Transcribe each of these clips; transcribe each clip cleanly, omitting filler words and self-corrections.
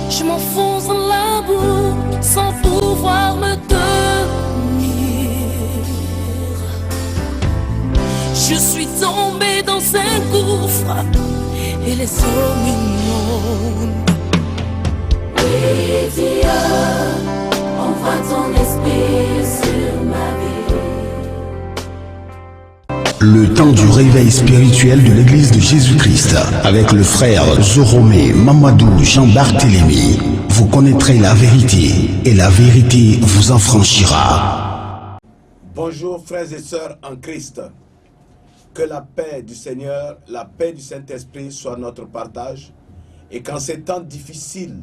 Je m'enfonce dans la boue sans pouvoir me tenir. Je suis tombé dans un gouffre et les eaux m'inondent. Oui, Dieu, envoie ton esprit sur ma vie. Le temps du réveil spirituel de l'Église de Jésus-Christ avec le frère Zoromé Mamadou Jean-Barthélemy. Vous connaîtrez la vérité et la vérité vous affranchira. Bonjour frères et sœurs en Christ. Que la paix du Seigneur, la paix du Saint-Esprit soit notre partage et qu'en ces temps difficiles,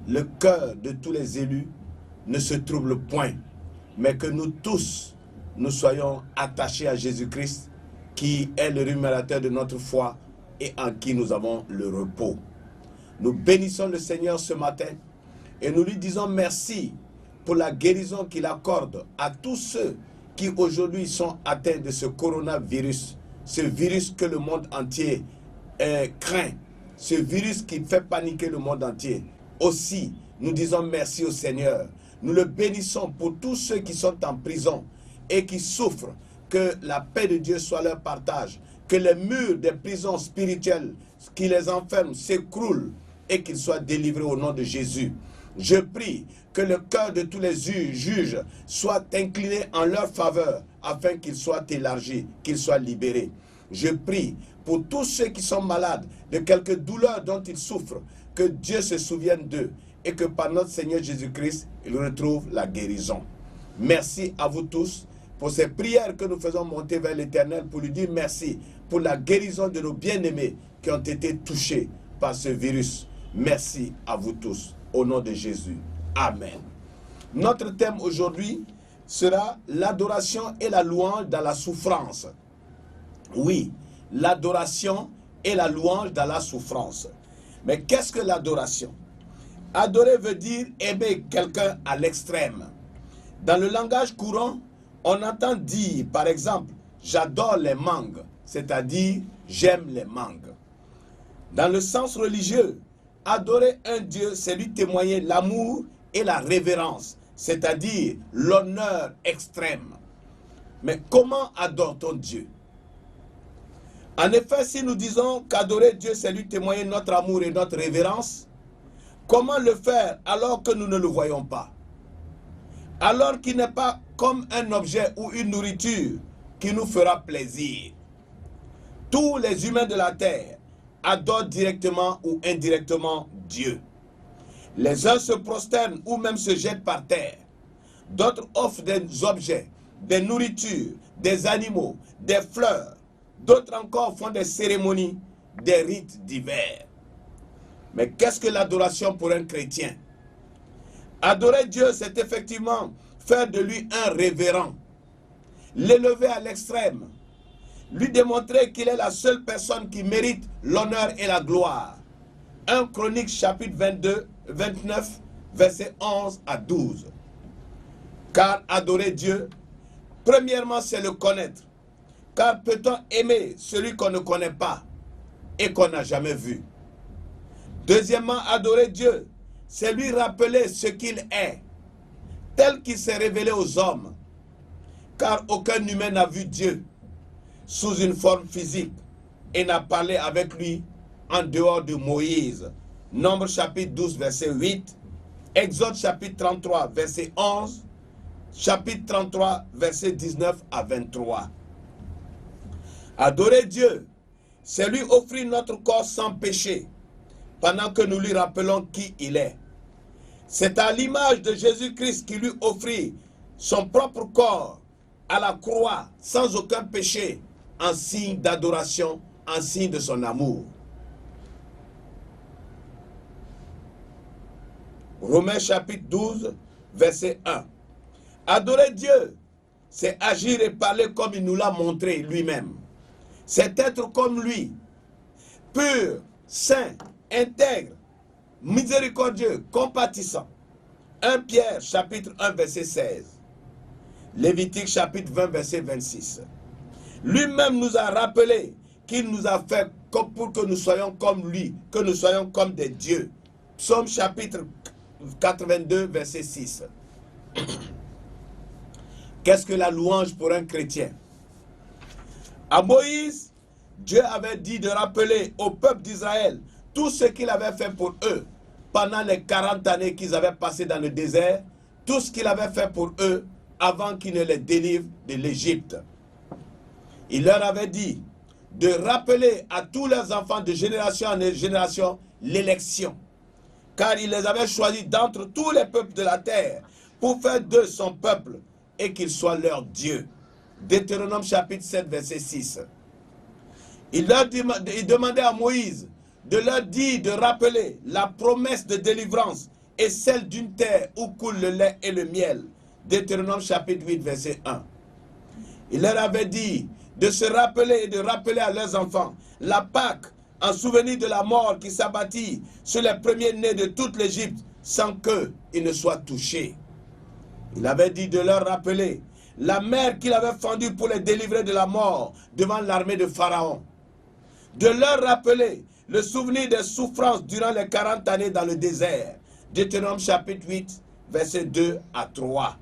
le cœur de tous les élus ne se trouble point, mais que nous tous, nous soyons attachés à Jésus-Christ qui est le rémunérateur de notre foi et en qui nous avons le repos. Nous bénissons le Seigneur ce matin et nous lui disons merci pour la guérison qu'il accorde à tous ceux qui aujourd'hui sont atteints de ce coronavirus, ce virus que le monde entier craint, ce virus qui fait paniquer le monde entier. Aussi, nous disons merci au Seigneur. Nous le bénissons pour tous ceux qui sont en prison et qui souffrent. Que la paix de Dieu soit leur partage. Que les murs des prisons spirituelles qui les enferment s'écroulent et qu'ils soient délivrés au nom de Jésus. Je prie que le cœur de tous les juges soit incliné en leur faveur afin qu'ils soient élargis, qu'ils soient libérés. Je prie pour tous ceux qui sont malades de quelque douleur dont ils souffrent, que Dieu se souvienne d'eux et que par notre Seigneur Jésus-Christ, ils retrouvent la guérison. Merci à vous tous pour ces prières que nous faisons monter vers l'Éternel pour lui dire merci pour la guérison de nos bien-aimés qui ont été touchés par ce virus. Merci à vous tous, au nom de Jésus. Amen. Notre thème aujourd'hui sera l'adoration et la louange dans la souffrance. Oui, l'adoration et la louange dans la souffrance. Mais qu'est-ce que l'adoration? Adorer veut dire aimer quelqu'un à l'extrême. Dans le langage courant, on entend dire, par exemple, j'adore les mangues, c'est-à-dire j'aime les mangues. Dans le sens religieux, adorer un Dieu, c'est lui témoigner l'amour et la révérence, c'est-à-dire l'honneur extrême. Mais comment adore-t-on Dieu? En effet, si nous disons qu'adorer Dieu, c'est lui témoigner notre amour et notre révérence, comment le faire alors que nous ne le voyons pas? Alors qu'il n'est pas comme un objet ou une nourriture qui nous fera plaisir. Tous les humains de la terre adorent directement ou indirectement Dieu. Les uns se prosternent ou même se jettent par terre. D'autres offrent des objets, des nourritures, des animaux, des fleurs. D'autres encore font des cérémonies, des rites divers. Mais qu'est-ce que l'adoration pour un chrétien? Adorer Dieu, c'est effectivement faire de lui un révérend, l'élever à l'extrême, lui démontrer qu'il est la seule personne qui mérite l'honneur et la gloire. 1 Chroniques chapitre 29, versets 11 à 12. Car adorer Dieu, premièrement, c'est le connaître. Car peut-on aimer celui qu'on ne connaît pas et qu'on n'a jamais vu? Deuxièmement, adorer Dieu, c'est lui rappeler ce qu'il est, tel qu'il s'est révélé aux hommes. Car aucun humain n'a vu Dieu sous une forme physique et n'a parlé avec lui en dehors de Moïse. Nombre chapitre 12, verset 8. Exode chapitre 33, verset 11. Chapitre 33, verset 19 à 23. Adorer Dieu, c'est lui offrir notre corps sans péché, pendant que nous lui rappelons qui il est. C'est à l'image de Jésus-Christ qui lui offrit son propre corps à la croix, sans aucun péché, en signe d'adoration, en signe de son amour. Romains chapitre 12, verset 1. Adorer Dieu, c'est agir et parler comme il nous l'a montré lui-même. C'est être comme lui, pur, saint, intègre, miséricordieux, compatissant. 1 Pierre chapitre 1 verset 16. Lévitique chapitre 20 verset 26. Lui-même nous a rappelé qu'il nous a fait pour que nous soyons comme lui, que nous soyons comme des dieux. Psaume chapitre 82, verset 6. Qu'est-ce que la louange pour un chrétien? À Moïse, Dieu avait dit de rappeler au peuple d'Israël tout ce qu'il avait fait pour eux pendant les 40 années qu'ils avaient passé dans le désert, tout ce qu'il avait fait pour eux avant qu'il ne les délivre de l'Égypte. Il leur avait dit de rappeler à tous leurs enfants de génération en génération l'élection, car il les avait choisis d'entre tous les peuples de la terre pour faire d'eux son peuple et qu'il soit leur Dieu. Deutéronome chapitre 7, verset 6. Il demandait à Moïse de leur dire, de rappeler la promesse de délivrance et celle d'une terre où coule le lait et le miel. Deutéronome chapitre 8, verset 1. Il leur avait dit de se rappeler et de rappeler à leurs enfants la Pâque en souvenir de la mort qui s'abattit sur les premiers-nés de toute l'Égypte sans qu'ils ne soient touchés. Il avait dit de leur rappeler la mer qu'il avait fendue pour les délivrer de la mort devant l'armée de Pharaon. De leur rappeler le souvenir des souffrances durant les 40 années dans le désert. Deutéronome chapitre 8, versets 2 à 3.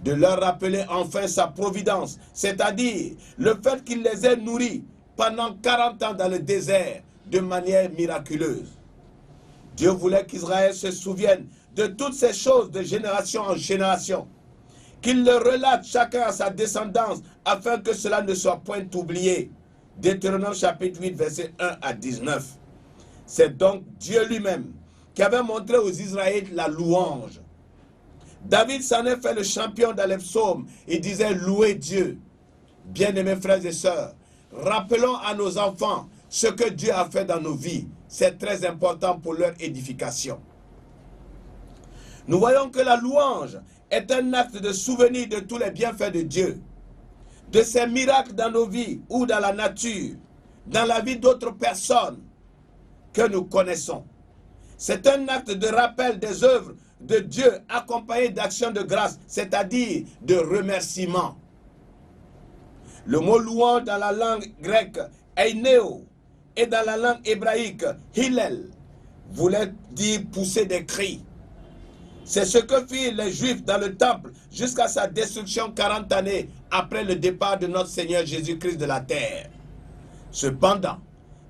De leur rappeler enfin sa providence, c'est-à-dire le fait qu'il les ait nourris pendant 40 ans dans le désert de manière miraculeuse. Dieu voulait qu'Israël se souvienne de toutes ces choses de génération en génération, qu'il le relate chacun à sa descendance afin que cela ne soit point oublié. Deutéronome chapitre 8, versets 1 à 19. C'est donc Dieu lui-même qui avait montré aux Israélites la louange. David s'en est fait le champion dans les psaumes. Il disait louez Dieu. Bien-aimés frères et sœurs, rappelons à nos enfants ce que Dieu a fait dans nos vies. C'est très important pour leur édification. Nous voyons que la louange est un acte de souvenir de tous les bienfaits de Dieu, de ses miracles dans nos vies ou dans la nature, dans la vie d'autres personnes que nous connaissons. C'est un acte de rappel des œuvres de Dieu accompagné d'actions de grâce, c'est-à-dire de remerciement. Le mot louange dans la langue grecque, eineo, et dans la langue hébraïque, hillel, voulait dire pousser des cris. C'est ce que firent les Juifs dans le temple jusqu'à sa destruction 40 années après le départ de notre Seigneur Jésus-Christ de la terre. Cependant,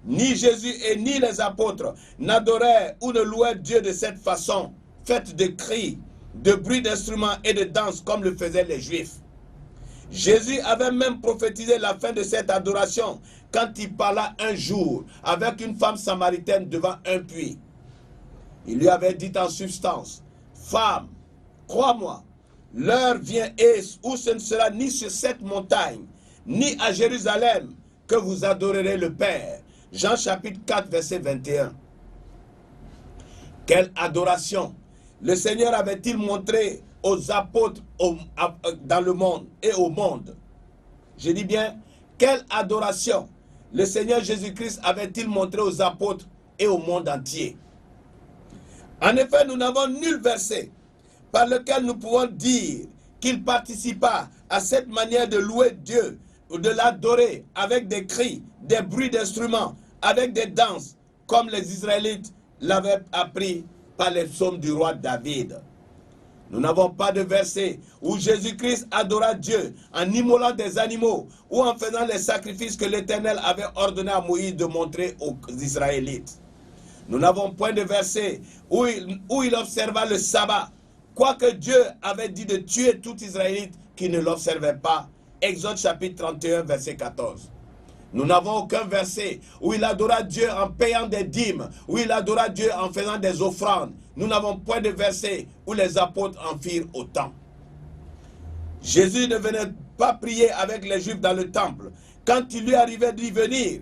ni Jésus et ni les apôtres n'adorèrent ou ne louèrent Dieu de cette façon, faite de cris, de bruits d'instruments et de danse comme le faisaient les Juifs. Jésus avait même prophétisé la fin de cette adoration quand il parla un jour avec une femme samaritaine devant un puits. Il lui avait dit en substance, « Femme, crois-moi, l'heure vient où ce ne sera ni sur cette montagne, ni à Jérusalem que vous adorerez le Père. » Jean chapitre 4, verset 21. Quelle adoration le Seigneur avait-il montré aux apôtres dans le monde et au monde? Je dis bien, quelle adoration le Seigneur Jésus-Christ avait-il montré aux apôtres et au monde entier? En effet, nous n'avons nul verset par lequel nous pouvons dire qu'il participa à cette manière de louer Dieu ou de l'adorer avec des cris, des bruits d'instruments, avec des danses, comme les Israélites l'avaient appris par les psaumes du roi David. Nous n'avons pas de verset où Jésus-Christ adora Dieu en immolant des animaux ou en faisant les sacrifices que l'Éternel avait ordonné à Moïse de montrer aux Israélites. Nous n'avons point de verset où il observa le sabbat, quoique Dieu avait dit de tuer tout Israélite qui ne l'observait pas. Exode chapitre 31, verset 14. Nous n'avons aucun verset où il adora Dieu en payant des dîmes, où il adora Dieu en faisant des offrandes. Nous n'avons point de verset où les apôtres en firent autant. Jésus ne venait pas prier avec les Juifs dans le temple. Quand il lui arrivait d'y venir,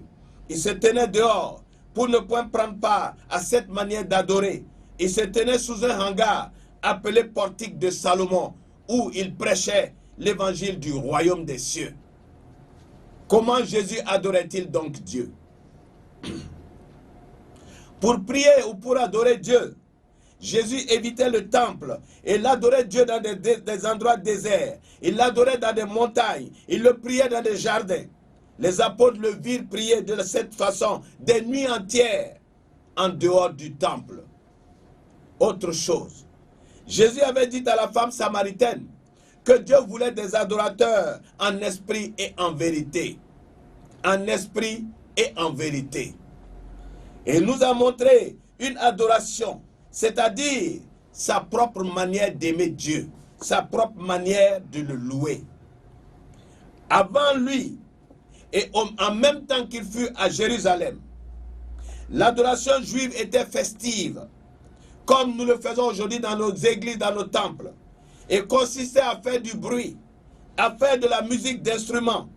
il se tenait dehors pour ne point prendre part à cette manière d'adorer. Il se tenait sous un hangar appelé portique de Salomon, où il prêchait l'évangile du royaume des cieux. Comment Jésus adorait-il donc Dieu? Pour prier ou pour adorer Dieu, Jésus évitait le temple et il adorait Dieu dans des endroits déserts. Il l'adorait dans des montagnes. Il le priait dans des jardins. Les apôtres le virent prier de cette façon des nuits entières en dehors du temple. autre chose. Jésus avait dit à la femme samaritaine que Dieu voulait des adorateurs en esprit et en vérité. En esprit et en vérité. Et il nous a montré une adoration, c'est-à-dire sa propre manière d'aimer Dieu, sa propre manière de le louer. Avant lui, et en même temps qu'il fut à Jérusalem, l'adoration juive était festive, comme nous le faisons aujourd'hui dans nos églises, dans nos temples, et consistait à faire du bruit, à faire de la musique d'instruments,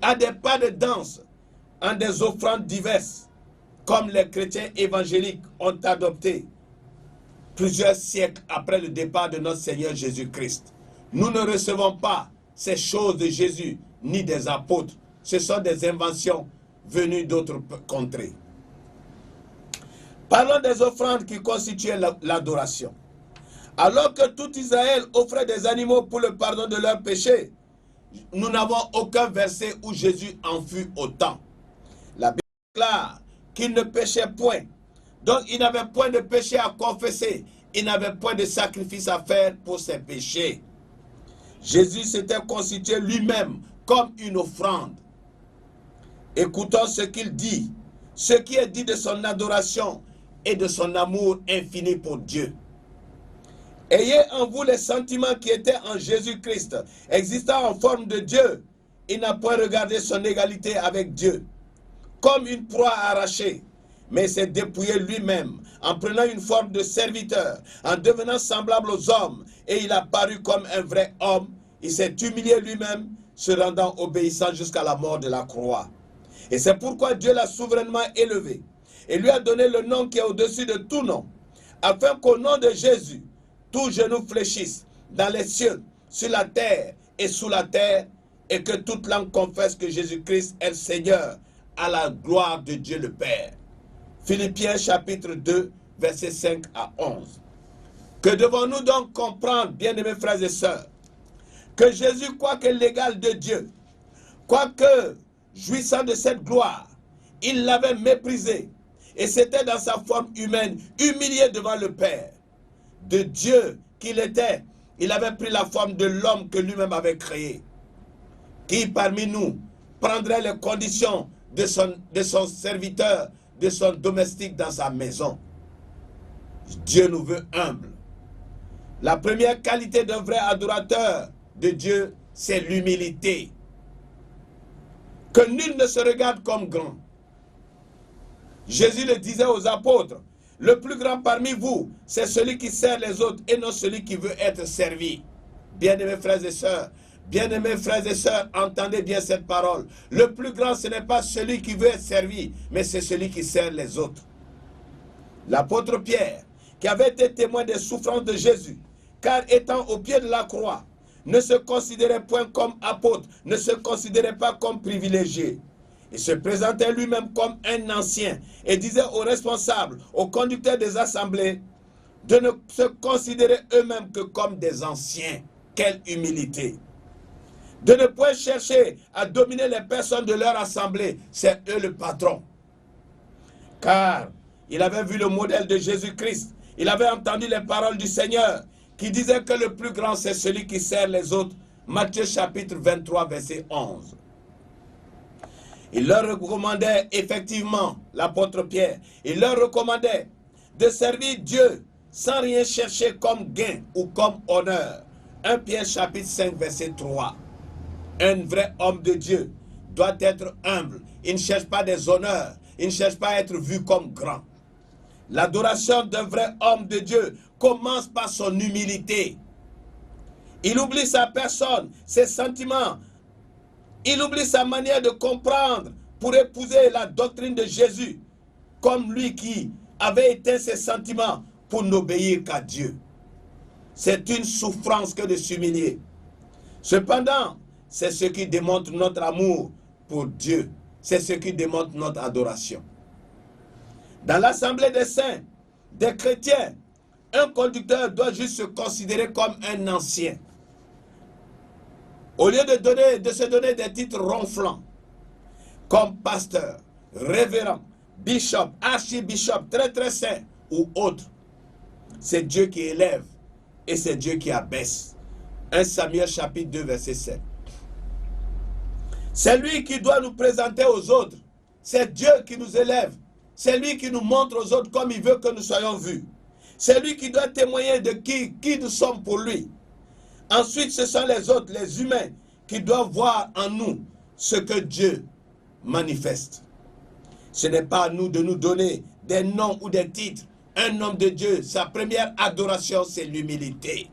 à des pas de danse, en des offrandes diverses, comme les chrétiens évangéliques ont adopté plusieurs siècles après le départ de notre Seigneur Jésus-Christ. Nous ne recevons pas ces choses de Jésus ni des apôtres. Ce sont des inventions venues d'autres contrées. Parlons des offrandes qui constituaient l'adoration. Alors que tout Israël offrait des animaux pour le pardon de leurs péchés, nous n'avons aucun verset où Jésus en fut autant. La Bible déclare qu'il ne péchait point. Donc il n'avait point de péché à confesser. Il n'avait point de sacrifice à faire pour ses péchés. Jésus s'était constitué lui-même comme une offrande. Écoutons ce qu'il dit. Ce qui est dit de son adoration et de son amour infini pour Dieu. Ayez en vous les sentiments qui étaient en Jésus-Christ, existant en forme de Dieu. Il n'a point regardé son égalité avec Dieu comme une proie arrachée, mais s'est dépouillé lui-même en prenant une forme de serviteur, en devenant semblable aux hommes, et il a paru comme un vrai homme. Il s'est humilié lui-même, se rendant obéissant jusqu'à la mort de la croix. Et c'est pourquoi Dieu l'a souverainement élevé et lui a donné le nom qui est au-dessus de tout nom, afin qu'au nom de Jésus, tout genou fléchisse dans les cieux, sur la terre et sous la terre, et que toute langue confesse que Jésus-Christ est le Seigneur, à la gloire de Dieu le Père. Philippiens chapitre 2, versets 5 à 11. Que devons-nous donc comprendre, bien-aimés frères et sœurs? Que Jésus, quoique l'égal de Dieu, quoique jouissant de cette gloire, il l'avait méprisé, et c'était dans sa forme humaine, humilié devant le Père. De Dieu qu'il était, il avait pris la forme de l'homme que lui-même avait créé. Qui parmi nous prendrait les conditions de son serviteur, de son domestique dans sa maison? Dieu nous veut humbles. La première qualité d'un vrai adorateur de Dieu, c'est l'humilité. Que nul ne se regarde comme grand. Jésus le disait aux apôtres, le plus grand parmi vous, c'est celui qui sert les autres et non celui qui veut être servi. Bien-aimés frères et sœurs, entendez bien cette parole. Le plus grand, ce n'est pas celui qui veut être servi, mais c'est celui qui sert les autres. L'apôtre Pierre, qui avait été témoin des souffrances de Jésus, car étant au pied de la croix, ne se considérait point comme apôtre, ne se considérait pas comme privilégié. Il se présentait lui-même comme un ancien et disait aux responsables, aux conducteurs des assemblées, de ne se considérer eux-mêmes que comme des anciens. Quelle humilité! De ne point chercher à dominer les personnes de leur assemblée, c'est eux le patron. Car il avait vu le modèle de Jésus-Christ, il avait entendu les paroles du Seigneur, qui disait que le plus grand c'est celui qui sert les autres. Matthieu chapitre 23, verset 11. Il leur recommandait effectivement, l'apôtre Pierre, il leur recommandait de servir Dieu sans rien chercher comme gain ou comme honneur. 1 Pierre chapitre 5, verset 3. Un vrai homme de Dieu doit être humble. Il ne cherche pas des honneurs. Il ne cherche pas à être vu comme grand. L'adoration d'un vrai homme de Dieu commence par son humilité. Il oublie sa personne, ses sentiments. Il oublie sa manière de comprendre pour épouser la doctrine de Jésus, comme lui qui avait éteint ses sentiments pour n'obéir qu'à Dieu. C'est une souffrance que de s'humilier. Cependant, c'est ce qui démontre notre amour pour Dieu. C'est ce qui démontre notre adoration. Dans l'assemblée des saints, des chrétiens, un conducteur doit juste se considérer comme un ancien. Au lieu de se donner des titres ronflants, comme pasteur, révérend, bishop, archibishop, très très saint ou autre, c'est Dieu qui élève et c'est Dieu qui abaisse. 1 Samuel chapitre 2 verset 7. C'est lui qui doit nous présenter aux autres. C'est Dieu qui nous élève. C'est lui qui nous montre aux autres comme il veut que nous soyons vus. C'est lui qui doit témoigner de qui nous sommes pour lui. Ensuite, ce sont les autres, les humains, qui doivent voir en nous ce que Dieu manifeste. Ce n'est pas à nous de nous donner des noms ou des titres. Un homme de Dieu, sa première adoration, c'est l'humilité.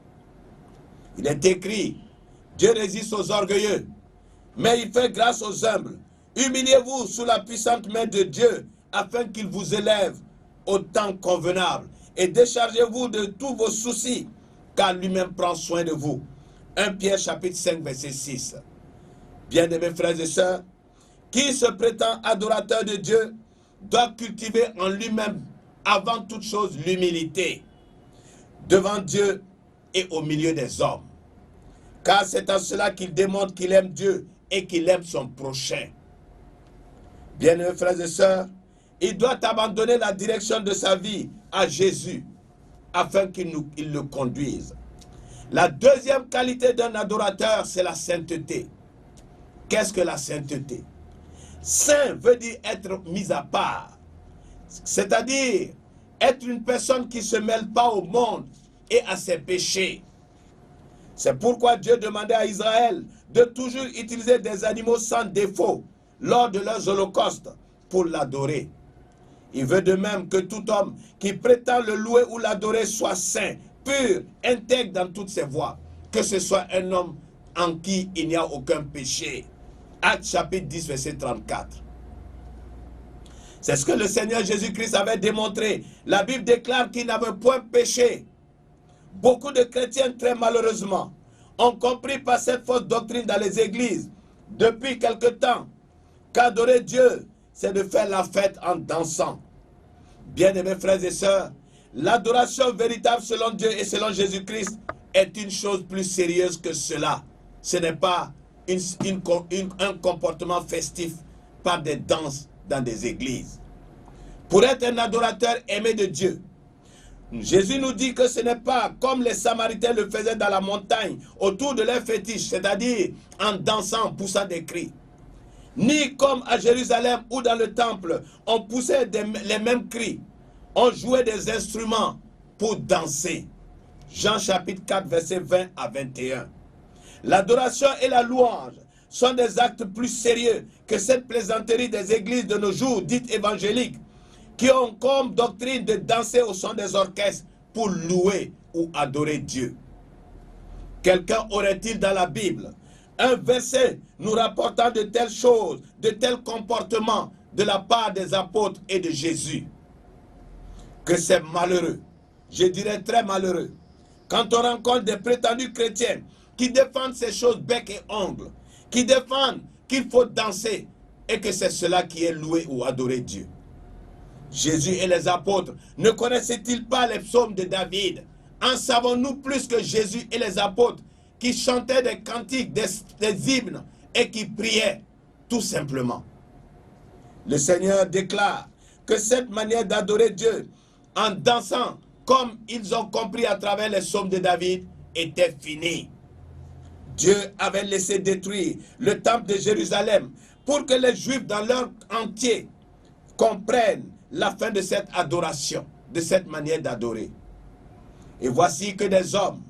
Il est écrit, Dieu résiste aux orgueilleux, mais il fait grâce aux humbles. Humiliez-vous sous la puissante main de Dieu, afin qu'il vous élève au temps convenable. Et déchargez-vous de tous vos soucis, car lui-même prend soin de vous. 1 Pierre chapitre 5 verset 6. Bien-aimés frères et sœurs, qui se prétend adorateur de Dieu doit cultiver en lui-même avant toute chose l'humilité devant Dieu et au milieu des hommes. Car c'est en cela qu'il démontre qu'il aime Dieu et qu'il aime son prochain. Bien-aimés frères et sœurs, il doit abandonner la direction de sa vie à Jésus afin qu'il le conduise. La deuxième qualité d'un adorateur, c'est la sainteté. Qu'est-ce que la sainteté? Saint veut dire être mis à part, c'est-à-dire être une personne qui ne se mêle pas au monde et à ses péchés. C'est pourquoi Dieu demandait à Israël de toujours utiliser des animaux sans défaut lors de leurs holocaustes pour l'adorer. Il veut de même que tout homme qui prétend le louer ou l'adorer soit saint, pur, intègre dans toutes ses voies, que ce soit un homme en qui il n'y a aucun péché. Actes chapitre 10 verset 34. C'est ce que le Seigneur Jésus-Christ avait démontré. La Bible déclare qu'il n'avait point péché. Beaucoup de chrétiens, très malheureusement, ont compris par cette fausse doctrine dans les églises depuis quelque temps qu'adorer Dieu, c'est de faire la fête en dansant. Bien-aimés frères et sœurs, l'adoration véritable selon Dieu et selon Jésus-Christ est une chose plus sérieuse que cela. Ce n'est pas un comportement festif par des danses dans des églises. Pour être un adorateur aimé de Dieu, Jésus nous dit que ce n'est pas comme les Samaritains le faisaient dans la montagne, autour de leur fétiche, c'est-à-dire en dansant, en poussant des cris. Ni comme à Jérusalem ou dans le temple, on poussait les mêmes cris. On jouait des instruments pour danser. Jean chapitre 4, verset 20 à 21. L'adoration et la louange sont des actes plus sérieux que cette plaisanterie des églises de nos jours, dites évangéliques, qui ont comme doctrine de danser au son des orchestres pour louer ou adorer Dieu. Quelqu'un aurait-il dans la Bible un verset nous rapportant de telles choses, de tels comportements de la part des apôtres et de Jésus? Que c'est malheureux, je dirais très malheureux, quand on rencontre des prétendus chrétiens qui défendent ces choses bec et ongle, qui défendent qu'il faut danser et que c'est cela qui est loué ou adoré Dieu. Jésus et les apôtres ne connaissaient-ils pas les psaumes de David? En savons-nous plus que Jésus et les apôtres qui chantaient des cantiques, des hymnes et qui priaient tout simplement? Le Seigneur déclare que cette manière d'adorer Dieu en dansant comme ils ont compris à travers les psaumes de David était finie. Dieu avait laissé détruire le temple de Jérusalem pour que les Juifs dans leur entier comprennent la fin de cette adoration, de cette manière d'adorer. Et voici que des hommes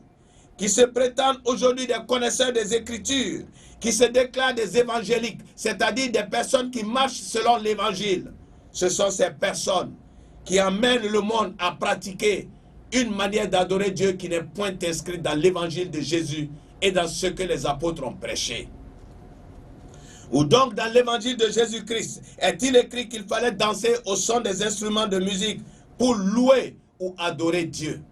qui se prétendent aujourd'hui des connaisseurs des Écritures, qui se déclarent des évangéliques, c'est-à-dire des personnes qui marchent selon l'Évangile, ce sont ces personnes qui amènent le monde à pratiquer une manière d'adorer Dieu qui n'est point inscrite dans l'Évangile de Jésus et dans ce que les apôtres ont prêché. Ou donc dans l'évangile de Jésus-Christ, est-il écrit qu'il fallait danser au son des instruments de musique pour louer ou adorer Dieu?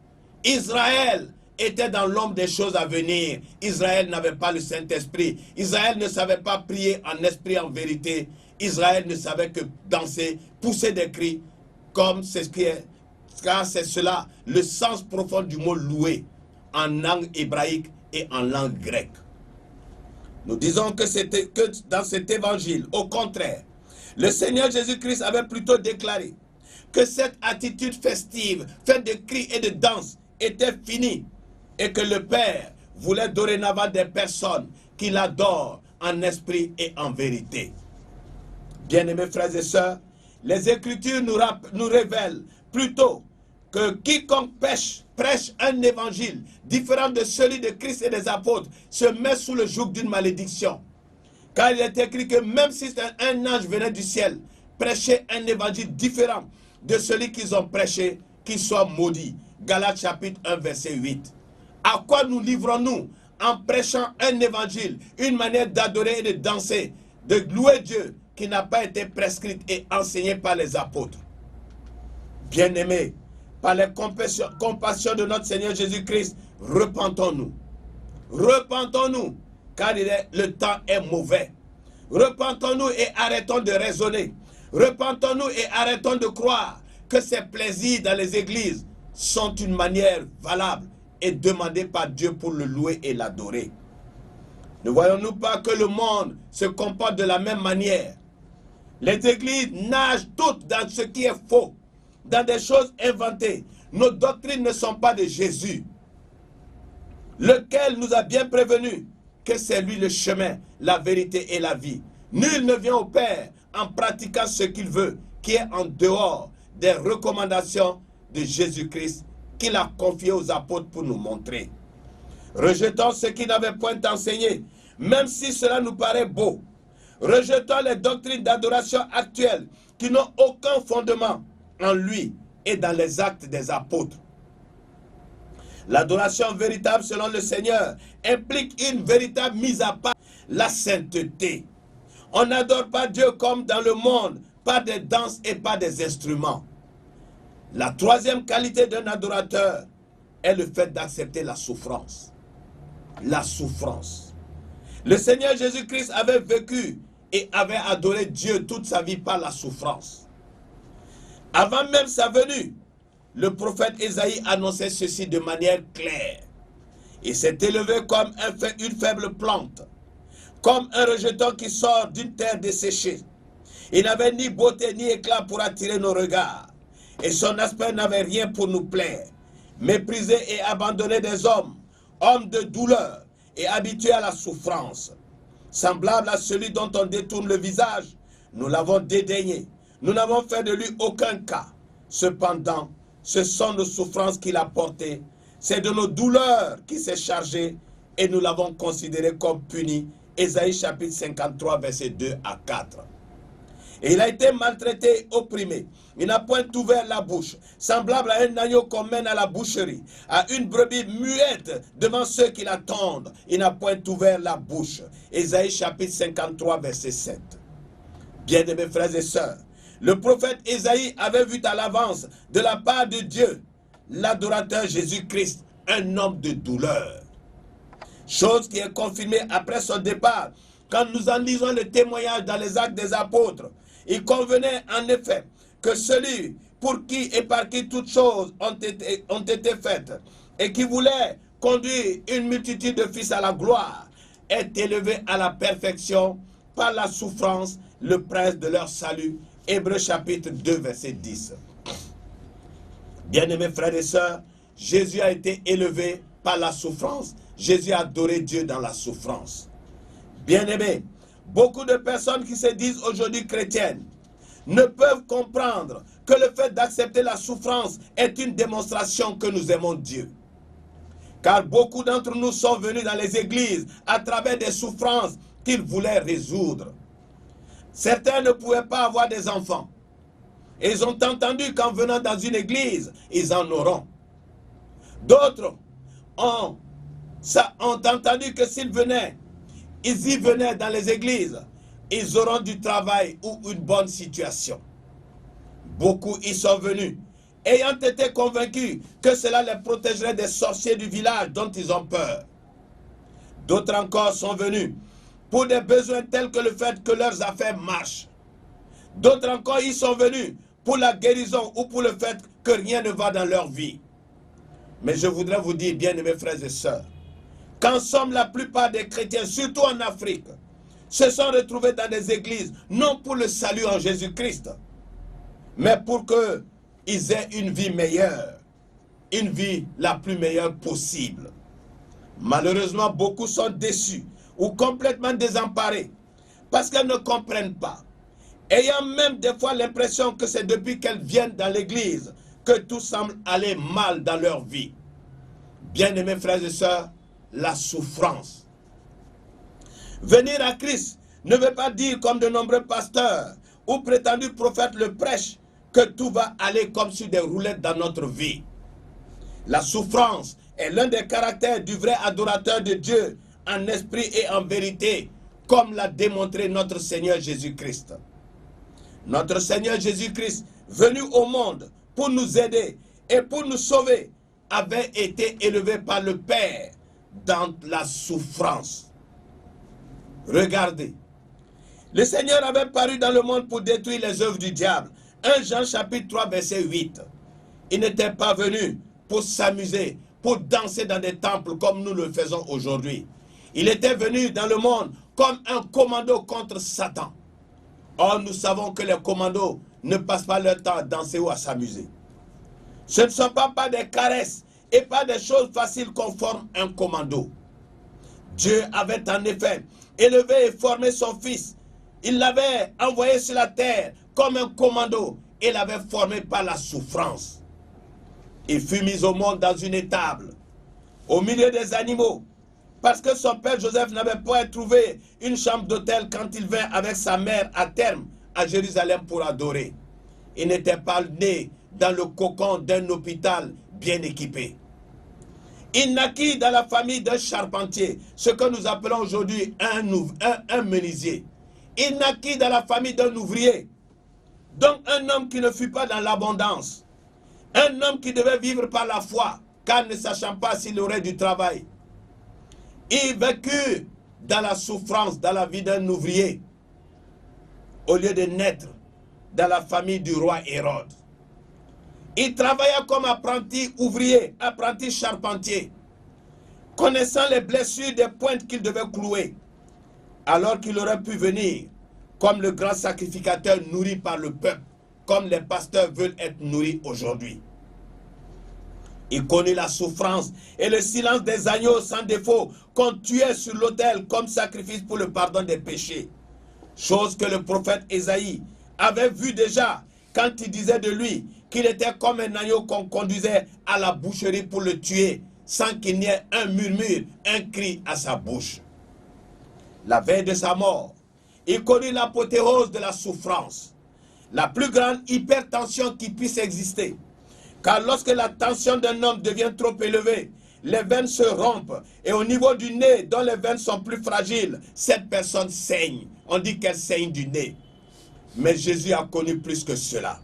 Israël était dans l'ombre des choses à venir. Israël n'avait pas le Saint-Esprit. Israël ne savait pas prier en esprit, en vérité. Israël ne savait que danser, pousser des cris, comme c'est ce qui est, car c'est cela le sens profond du mot louer en langue hébraïque et en langue grecque. Nous disons que dans cet évangile, au contraire, le Seigneur Jésus-Christ avait plutôt déclaré que cette attitude festive, faite de cris et de danses, était finie et que le Père voulait dorénavant des personnes qui l'adorent en esprit et en vérité. Bien-aimés frères et sœurs, les Écritures nous révèlent plutôt que quiconque prêche un évangile différent de celui de Christ et des apôtres se met sous le joug d'une malédiction. Car il est écrit que même si un ange venait du ciel prêcher un évangile différent de celui qu'ils ont prêché, qu'il soit maudit. Galates chapitre 1 verset 8. À quoi nous livrons-nous en prêchant un évangile, une manière d'adorer et de danser, de louer Dieu qui n'a pas été prescrite et enseignée par les apôtres? Bien-aimés, par les compassions de notre Seigneur Jésus-Christ, repentons-nous. Repentons-nous, car le temps est mauvais. Repentons-nous et arrêtons de raisonner. Repentons-nous et arrêtons de croire que ces plaisirs dans les églises sont une manière valable et demandée par Dieu pour le louer et l'adorer. Ne voyons-nous pas que le monde se comporte de la même manière? Les églises nagent toutes dans ce qui est faux, dans des choses inventées. Nos doctrines ne sont pas de Jésus, lequel nous a bien prévenu que c'est lui le chemin, la vérité et la vie. Nul ne vient au Père en pratiquant ce qu'il veut, qui est en dehors des recommandations de Jésus-Christ qu'il a confiées aux apôtres pour nous montrer. Rejetons ce qui n'avait point enseigné, même si cela nous paraît beau. Rejetons les doctrines d'adoration actuelles qui n'ont aucun fondement en lui et dans les actes des apôtres. L'adoration véritable selon le Seigneur implique une véritable mise à part, la sainteté. On n'adore pas Dieu comme dans le monde, pas des danses et pas des instruments. La troisième qualité d'un adorateur est le fait d'accepter la souffrance. La souffrance. Le Seigneur Jésus-Christ avait vécu et avait adoré Dieu toute sa vie par la souffrance. Avant même sa venue, le prophète Ésaïe annonçait ceci de manière claire. Il s'est élevé comme une faible plante, comme un rejeton qui sort d'une terre desséchée. Il n'avait ni beauté ni éclat pour attirer nos regards, et son aspect n'avait rien pour nous plaire. Méprisé et abandonné des hommes, homme de douleur et habitué à la souffrance. Semblable à celui dont on détourne le visage, nous l'avons dédaigné. Nous n'avons fait de lui aucun cas. Cependant, ce sont nos souffrances qu'il a portées. C'est de nos douleurs qu'il s'est chargé et nous l'avons considéré comme puni. Ésaïe chapitre 53, versets 2 à 4. Et il a été maltraité et opprimé. Il n'a point ouvert la bouche, semblable à un agneau qu'on mène à la boucherie, à une brebis muette devant ceux qui l'attendent. Il n'a point ouvert la bouche. Ésaïe chapitre 53, verset 7. Bien-aimés frères et sœurs, le prophète Ésaïe avait vu à l'avance de la part de Dieu l'adorateur Jésus-Christ, un homme de douleur. Chose qui est confirmée après son départ. Quand nous en lisons le témoignage dans les Actes des Apôtres, il convenait en effet que celui pour qui et par qui toutes choses ont été faites et qui voulait conduire une multitude de fils à la gloire est élevé à la perfection par la souffrance, le prince de leur salut. Hébreux chapitre 2 verset 10. Bien-aimés frères et sœurs, Jésus a été élevé par la souffrance. Jésus a adoré Dieu dans la souffrance. Bien-aimés, beaucoup de personnes qui se disent aujourd'hui chrétiennes ne peuvent comprendre que le fait d'accepter la souffrance est une démonstration que nous aimons Dieu. Car beaucoup d'entre nous sont venus dans les églises à travers des souffrances qu'ils voulaient résoudre. Certains ne pouvaient pas avoir des enfants. Et ils ont entendu qu'en venant dans une église, ils en auront. D'autres ont entendu que s'ils y venaient dans les églises, ils auront du travail ou une bonne situation. Beaucoup y sont venus, ayant été convaincus que cela les protégerait des sorciers du village dont ils ont peur. D'autres encore sont venus pour des besoins tels que le fait que leurs affaires marchent. D'autres encore y sont venus pour la guérison ou pour le fait que rien ne va dans leur vie. Mais je voudrais vous dire, bien-aimés frères et sœurs, qu'en somme la plupart des chrétiens, surtout en Afrique, se sont retrouvés dans des églises, non pour le salut en Jésus-Christ, mais pour que ils aient une vie meilleure, une vie la plus meilleure possible. Malheureusement, beaucoup sont déçus ou complètement désemparés parce qu'elles ne comprennent pas, ayant même des fois l'impression que c'est depuis qu'elles viennent dans l'église que tout semble aller mal dans leur vie. Bien-aimés frères et sœurs, la souffrance. Venir à Christ ne veut pas dire, comme de nombreux pasteurs ou prétendus prophètes le prêchent, que tout va aller comme sur des roulettes dans notre vie. La souffrance est l'un des caractères du vrai adorateur de Dieu en esprit et en vérité, comme l'a démontré notre Seigneur Jésus-Christ. Notre Seigneur Jésus-Christ, venu au monde pour nous aider et pour nous sauver, avait été élevé par le Père dans la souffrance. Regardez, le Seigneur avait paru dans le monde pour détruire les œuvres du diable. 1 Jean chapitre 3 verset 8. Il n'était pas venu pour s'amuser, pour danser dans des temples comme nous le faisons aujourd'hui. Il était venu dans le monde comme un commando contre Satan. Or, nous savons que les commandos ne passent pas leur temps à danser ou à s'amuser. Ce ne sont pas des caresses et pas des choses faciles qu'on forme un commando. Dieu avait en effet élevé et formé son fils. Il l'avait envoyé sur la terre comme un commando et l'avait formé par la souffrance. Il fut mis au monde dans une étable, au milieu des animaux, parce que son père Joseph n'avait pas trouvé une chambre d'hôtel quand il vint avec sa mère à terme à Jérusalem pour adorer. Il n'était pas né dans le cocon d'un hôpital bien équipé. Il naquit dans la famille d'un charpentier, ce que nous appelons aujourd'hui un menuisier. Il naquit dans la famille d'un ouvrier, donc un homme qui ne fut pas dans l'abondance, un homme qui devait vivre par la foi, car ne sachant pas s'il aurait du travail. Il vécut dans la souffrance, dans la vie d'un ouvrier, au lieu de naître dans la famille du roi Hérode. Il travailla comme apprenti ouvrier, apprenti charpentier, connaissant les blessures des pointes qu'il devait clouer, alors qu'il aurait pu venir comme le grand sacrificateur nourri par le peuple, comme les pasteurs veulent être nourris aujourd'hui. Il connut la souffrance et le silence des agneaux sans défaut qu'on tuait sur l'autel comme sacrifice pour le pardon des péchés. Chose que le prophète Ésaïe avait vu déjà quand il disait de lui qu'il était comme un agneau qu'on conduisait à la boucherie pour le tuer sans qu'il n'y ait un murmure, un cri à sa bouche. La veille de sa mort, il connut l'apothéose de la souffrance, la plus grande hypertension qui puisse exister. Car lorsque la tension d'un homme devient trop élevée, les veines se rompent et au niveau du nez, dont les veines sont plus fragiles, cette personne saigne. On dit qu'elle saigne du nez. Mais Jésus a connu plus que cela.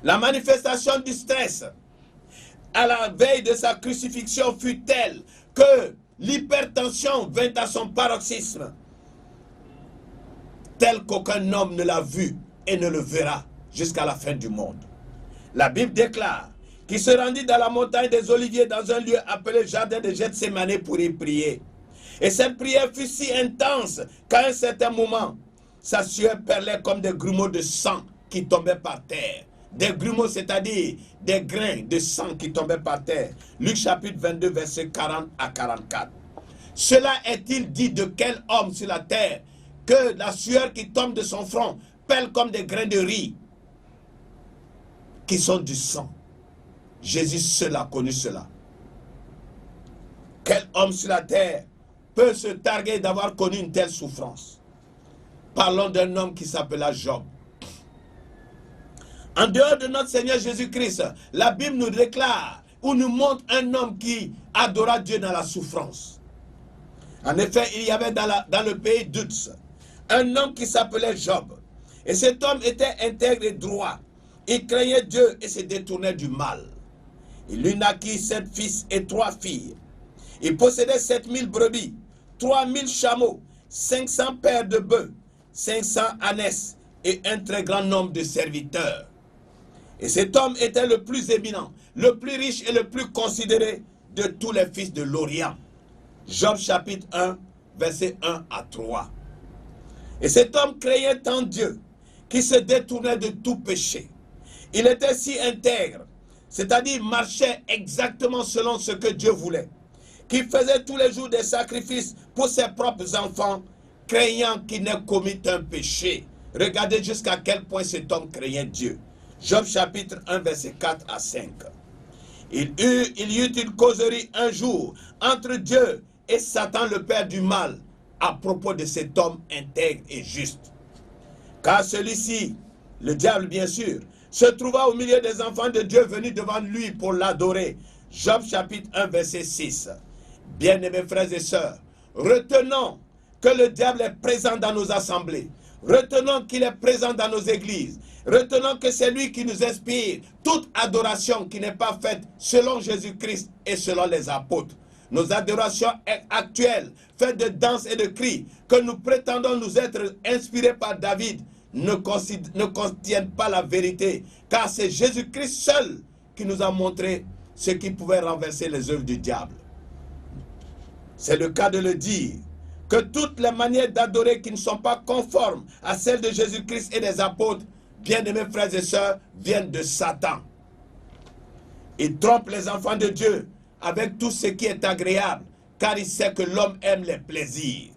La manifestation du stress à la veille de sa crucifixion fut telle que l'hypertension vint à son paroxysme, tel qu'aucun homme ne l'a vu et ne le verra jusqu'à la fin du monde. La Bible déclare qu'il se rendit dans la montagne des Oliviers dans un lieu appelé Jardin de Gethsémanée pour y prier. Et cette prière fut si intense qu'à un certain moment, sa sueur perlait comme des grumeaux de sang qui tombaient par terre. Des grumeaux, c'est-à-dire des grains de sang qui tombaient par terre. Luc chapitre 22, versets 40 à 44. Cela est-il dit de quel homme sur la terre que la sueur qui tombe de son front perle comme des grains de riz qui sont du sang? Jésus seul a connu cela. Quel homme sur la terre peut se targuer d'avoir connu une telle souffrance? Parlons d'un homme qui s'appela Job. En dehors de notre Seigneur Jésus-Christ, la Bible nous déclare ou nous montre un homme qui adora Dieu dans la souffrance. En effet, il y avait dans le pays d'Uz un homme qui s'appelait Job. Et cet homme était intègre et droit. Il craignait Dieu et se détournait du mal. Il lui naquit 7 fils et 3 filles. Il possédait 7000 brebis, 3000 chameaux, 500 paires de bœufs, 500 ânesses et un très grand nombre de serviteurs. Et cet homme était le plus éminent, le plus riche et le plus considéré de tous les fils de l'Orient. Job chapitre 1, versets 1 à 3. Et cet homme craignait tant Dieu qu'il se détournait de tout péché. Il était si intègre, c'est-à-dire marchait exactement selon ce que Dieu voulait, qu'il faisait tous les jours des sacrifices pour ses propres enfants, craignant qu'il n'ait commis un péché. Regardez jusqu'à quel point cet homme craignait Dieu. Job chapitre 1, verset 4 à 5. Il y eut une causerie un jour entre Dieu et Satan, le père du mal, à propos de cet homme intègre et juste. Car celui-ci, le diable bien sûr, se trouva au milieu des enfants de Dieu venus devant lui pour l'adorer. Job chapitre 1, verset 6. Bien-aimés frères et sœurs, retenons que le diable est présent dans nos assemblées. Retenons qu'il est présent dans nos églises. Retenons que c'est lui qui nous inspire toute adoration qui n'est pas faite selon Jésus-Christ et selon les apôtres. Nos adorations actuelles, faites de danse et de cris, que nous prétendons nous être inspirés par David, ne contiennent pas la vérité, car c'est Jésus-Christ seul qui nous a montré ce qui pouvait renverser les œuvres du diable. C'est le cas de le dire, que toutes les manières d'adorer qui ne sont pas conformes à celles de Jésus-Christ et des apôtres, bien-aimés frères et sœurs, viennent de Satan. Il trompe les enfants de Dieu avec tout ce qui est agréable, car il sait que l'homme aime les plaisirs.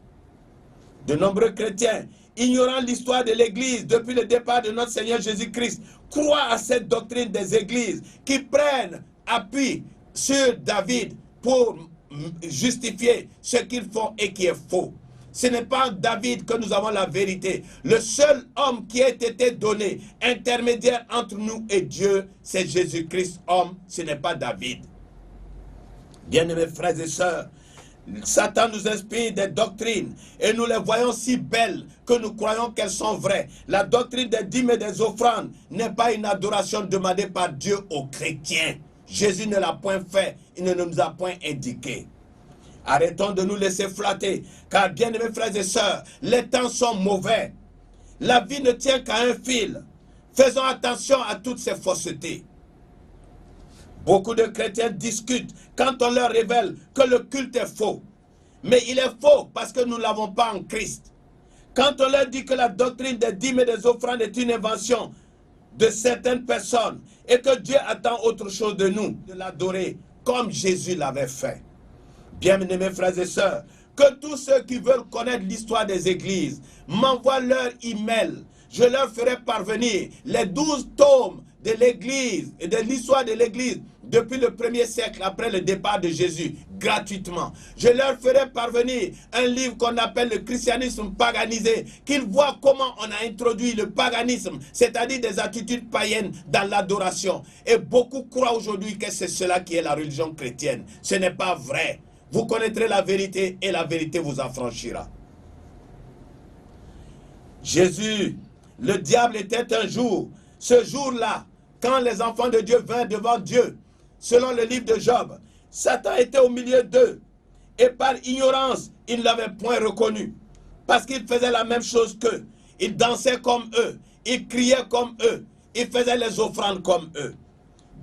De nombreux chrétiens, ignorant l'histoire de l'Église depuis le départ de notre Seigneur Jésus-Christ, croient à cette doctrine des Églises qui prennent appui sur David pour justifier ce qu'ils font et qui est faux. Ce n'est pas en David que nous avons la vérité. Le seul homme qui a été donné, intermédiaire entre nous et Dieu, c'est Jésus-Christ homme, ce n'est pas David. Bien-aimés frères et sœurs, Satan nous inspire des doctrines et nous les voyons si belles que nous croyons qu'elles sont vraies. La doctrine des dîmes et des offrandes n'est pas une adoration demandée par Dieu aux chrétiens. Jésus ne l'a point fait, il ne nous a point indiqué. Arrêtons de nous laisser flatter, car bien-aimés frères et sœurs, les temps sont mauvais. La vie ne tient qu'à un fil. Faisons attention à toutes ces faussetés. Beaucoup de chrétiens discutent quand on leur révèle que le culte est faux. Mais il est faux parce que nous ne l'avons pas en Christ. Quand on leur dit que la doctrine des dîmes et des offrandes est une invention de certaines personnes et que Dieu attend autre chose de nous, de l'adorer comme Jésus l'avait fait. Bien-aimés frères et sœurs, que tous ceux qui veulent connaître l'histoire des églises m'envoient leur email. Je leur ferai parvenir les 12 tomes de l'église et de l'histoire de l'église depuis le 1er siècle après le départ de Jésus, gratuitement. Je leur ferai parvenir un livre qu'on appelle le christianisme paganisé, qu'ils voient comment on a introduit le paganisme, c'est-à-dire des attitudes païennes dans l'adoration. Et beaucoup croient aujourd'hui que c'est cela qui est la religion chrétienne. Ce n'est pas vrai. Vous connaîtrez la vérité et la vérité vous affranchira. Jésus, le diable était un jour, ce jour-là, quand les enfants de Dieu vinrent devant Dieu, selon le livre de Job, Satan était au milieu d'eux. Et par ignorance, ils ne l'avaient point reconnu. Parce qu'il faisait la même chose qu'eux. Il dansait comme eux. Il criait comme eux. Il faisait les offrandes comme eux.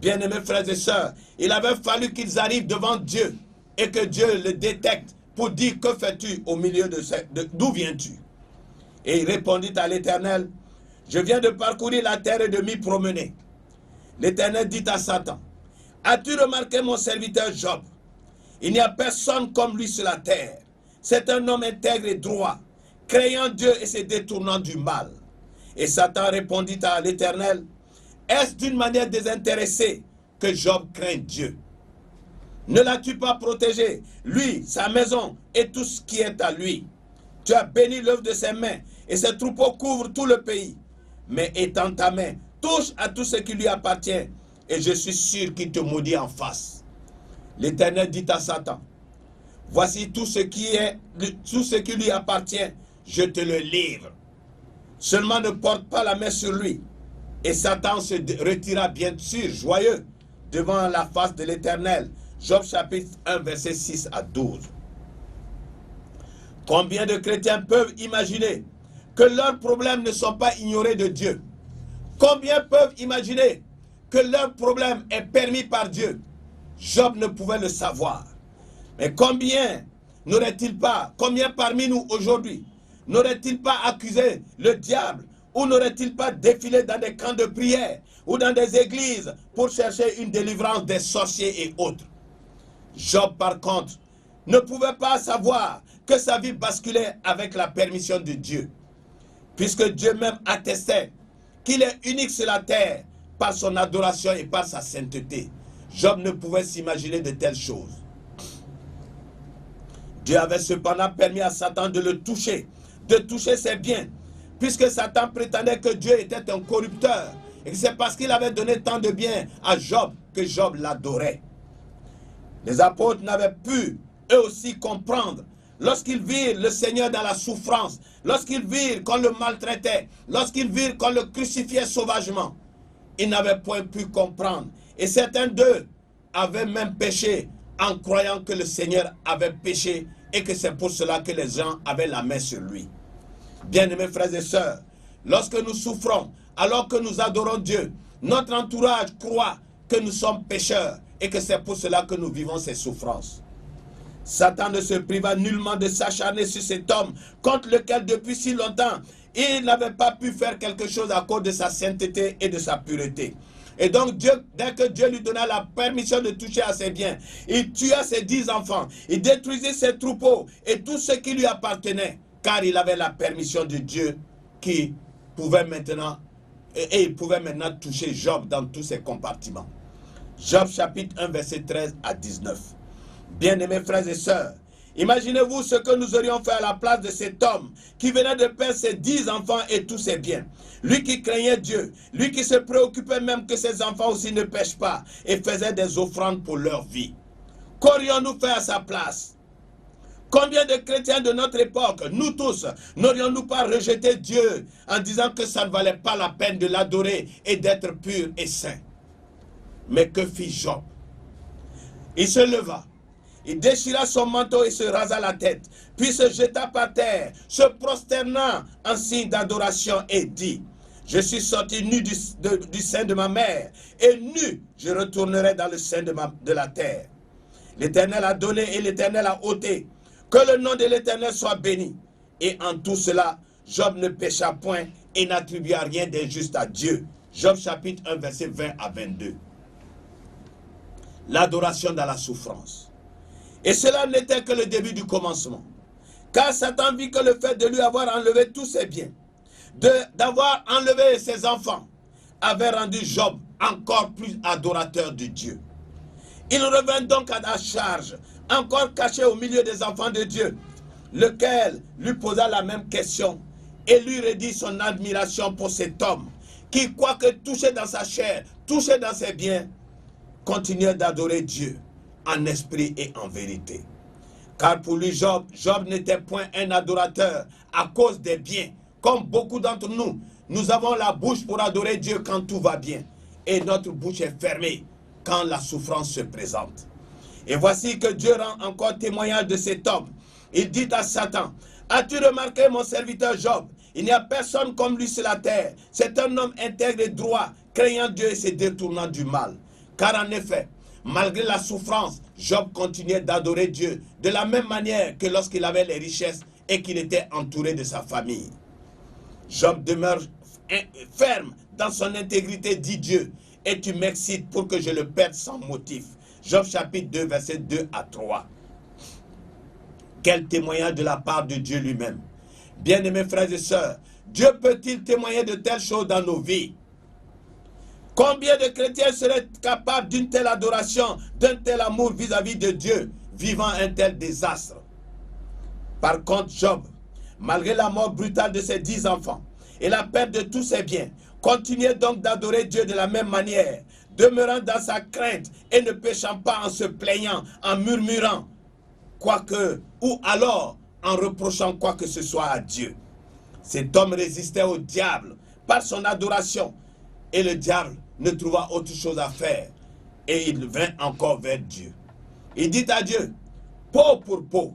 Bien-aimés frères et sœurs, il avait fallu qu'ils arrivent devant Dieu et que Dieu le détecte pour dire: que fais-tu au milieu d'où viens-tu? Et il répondit à l'Éternel: je viens de parcourir la terre et de m'y promener. L'Éternel dit à Satan: as-tu remarqué mon serviteur Job? Il n'y a personne comme lui sur la terre. C'est un homme intègre et droit, craignant Dieu et se détournant du mal. Et Satan répondit à l'Éternel: est-ce d'une manière désintéressée que Job craint Dieu? Ne l'as-tu pas protégé, lui, sa maison et tout ce qui est à lui? Tu as béni l'œuvre de ses mains et ses troupeaux couvrent tout le pays. Mais étends ta main, touche à tout ce qui lui appartient et je suis sûr qu'il te maudit en face. L'Éternel dit à Satan: voici tout ce qui lui appartient, je te le livre. Seulement ne porte pas la main sur lui. Et Satan se retira bien sûr joyeux devant la face de l'Éternel. Job chapitre 1 verset 6 à 12. Combien de chrétiens peuvent imaginer que leurs problèmes ne sont pas ignorés de Dieu? Combien peuvent imaginer que leur problème est permis par Dieu? Job ne pouvait le savoir. Mais combien n'aurait-il pas, combien parmi nous aujourd'hui n'aurait-il pas accusé le diable ou n'aurait-il pas défilé dans des camps de prière ou dans des églises pour chercher une délivrance des sorciers et autres? Job, par contre, ne pouvait pas savoir que sa vie basculait avec la permission de Dieu, puisque Dieu même attestait qu'il est unique sur la terre par son adoration et par sa sainteté. Job ne pouvait s'imaginer de telles choses. Dieu avait cependant permis à Satan de le toucher, de toucher ses biens, puisque Satan prétendait que Dieu était un corrupteur, et que c'est parce qu'il avait donné tant de biens à Job que Job l'adorait. Les apôtres n'avaient pu, eux aussi, comprendre. Lorsqu'ils virent le Seigneur dans la souffrance, lorsqu'ils virent qu'on le maltraitait, lorsqu'ils virent qu'on le crucifiait sauvagement, ils n'avaient point pu comprendre. Et certains d'eux avaient même péché en croyant que le Seigneur avait péché et que c'est pour cela que les gens avaient la main sur lui. Bien-aimés frères et sœurs, lorsque nous souffrons, alors que nous adorons Dieu, notre entourage croit que nous sommes pécheurs et que c'est pour cela que nous vivons ces souffrances. Satan ne se priva nullement de s'acharner sur cet homme contre lequel depuis si longtemps il n'avait pas pu faire quelque chose à cause de sa sainteté et de sa pureté. Et donc Dieu, dès que Dieu lui donna la permission de toucher à ses biens, il tua ses 10 enfants, il détruisit ses troupeaux et tout ce qui lui appartenait, car il avait la permission de Dieu qui pouvait maintenant, et il pouvait maintenant toucher Job dans tous ses compartiments. Job chapitre 1 verset 13 à 19. Bien-aimés frères et sœurs, imaginez-vous ce que nous aurions fait à la place de cet homme qui venait de perdre ses 10 enfants et tous ses biens. Lui qui craignait Dieu, lui qui se préoccupait même que ses enfants aussi ne pêchent pas et faisait des offrandes pour leur vie. Qu'aurions-nous fait à sa place? Combien de chrétiens de notre époque, nous tous, n'aurions-nous pas rejeté Dieu en disant que ça ne valait pas la peine de l'adorer et d'être pur et saint? Mais que fit Job? Il se leva. Il déchira son manteau et se rasa la tête, puis se jeta par terre, se prosternant en signe d'adoration et dit: je suis sorti nu du sein de ma mère, et nu je retournerai dans le sein de la terre. L'Éternel a donné et l'Éternel a ôté. Que le nom de l'Éternel soit béni. Et en tout cela, Job ne pécha point et n'attribua rien d'injuste à Dieu. Job chapitre 1 verset 20 à 22. L'adoration dans la souffrance. Et cela n'était que le début du commencement. Car Satan vit que le fait de lui avoir enlevé tous ses biens, d'avoir enlevé ses enfants, avait rendu Job encore plus adorateur de Dieu. Il revint donc à la charge, encore caché au milieu des enfants de Dieu, lequel lui posa la même question et lui redit son admiration pour cet homme qui, quoique touché dans sa chair, touché dans ses biens, continuait d'adorer Dieu en esprit et en vérité. Car pour lui, Job n'était point un adorateur à cause des biens. Comme beaucoup d'entre nous, nous avons la bouche pour adorer Dieu quand tout va bien. Et notre bouche est fermée quand la souffrance se présente. Et voici que Dieu rend encore témoignage de cet homme. Il dit à Satan: as-tu remarqué mon serviteur Job? Il n'y a personne comme lui sur la terre. C'est un homme intègre et droit, craignant Dieu et se détournant du mal. Car en effet, malgré la souffrance, Job continuait d'adorer Dieu de la même manière que lorsqu'il avait les richesses et qu'il était entouré de sa famille. Job demeure ferme dans son intégrité, dit Dieu, et tu m'excites pour que je le perde sans motif. Job chapitre 2, versets 2 à 3. Quel témoignage de la part de Dieu lui-même. Bien-aimés frères et sœurs, Dieu peut-il témoigner de telles choses dans nos vies? Combien de chrétiens seraient capables d'une telle adoration, d'un tel amour vis-à-vis de Dieu, vivant un tel désastre? Par contre, Job, malgré la mort brutale de ses 10 enfants et la perte de tous ses biens, continuait donc d'adorer Dieu de la même manière, demeurant dans sa crainte et ne péchant pas en se plaignant, en murmurant, quoique, ou alors en reprochant quoi que ce soit à Dieu. Cet homme résistait au diable par son adoration, et le diable ne trouva autre chose à faire, et il vint encore vers Dieu. Il dit à Dieu: peau pour peau,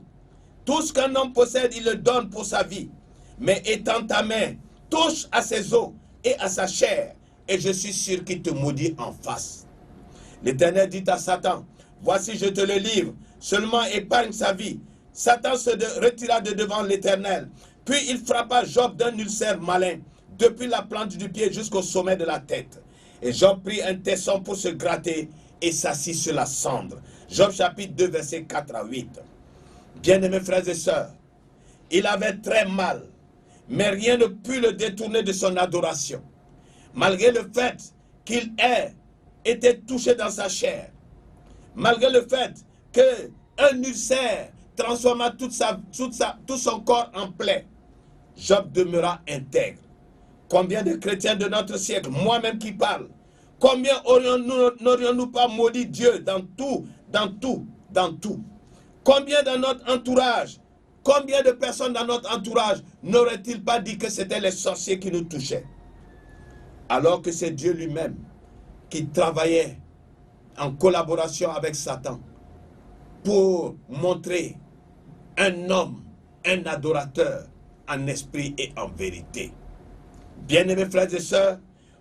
tout ce qu'un homme possède, il le donne pour sa vie, mais étends ta main, touche à ses os et à sa chair, et je suis sûr qu'il te maudit en face. L'Éternel dit à Satan: voici, je te le livre, seulement épargne sa vie. Satan se retira de devant l'Éternel, puis il frappa Job d'un ulcère malin, depuis la plante du pied jusqu'au sommet de la tête. Et Job prit un tesson pour se gratter et s'assit sur la cendre. Job chapitre 2, versets 4 à 8. Bien-aimés frères et sœurs, il avait très mal, mais rien ne put le détourner de son adoration. Malgré le fait qu'il ait été touché dans sa chair, malgré le fait qu'un ulcère transforma tout son corps en plaie, Job demeura intègre. Combien de chrétiens de notre siècle, moi-même qui parle, combien n'aurions-nous pas maudit Dieu dans tout? Combien dans notre entourage, combien de personnes dans notre entourage n'auraient-ils pas dit que c'était les sorciers qui nous touchaient? Alors que c'est Dieu lui-même qui travaillait en collaboration avec Satan pour montrer un homme, un adorateur en esprit et en vérité. Bien-aimés frères et sœurs,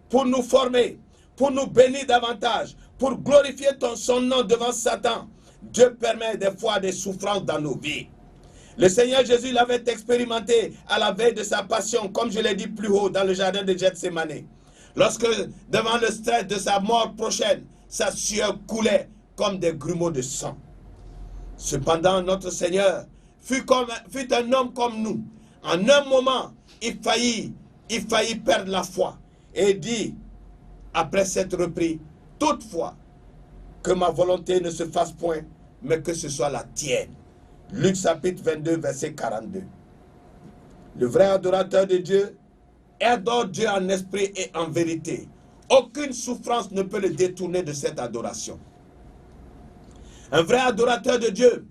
pour nous former, pour nous bénir davantage, pour glorifier son nom devant Satan, Dieu permet des fois des souffrances dans nos vies. Le Seigneur Jésus l'avait expérimenté à la veille de sa passion, comme je l'ai dit plus haut dans le jardin de Gethsémani. Lorsque, devant le stress de sa mort prochaine, sa sueur coulait comme des grumeaux de sang. Cependant, notre Seigneur fut un homme comme nous. En un moment, il faillit perdre la foi. Et dit, après s'être repris, toutefois, que ma volonté ne se fasse point, mais que ce soit la tienne. Luc chapitre 22, verset 42. Le vrai adorateur de Dieu adore Dieu en esprit et en vérité. Aucune souffrance ne peut le détourner de cette adoration. Un vrai adorateur de Dieu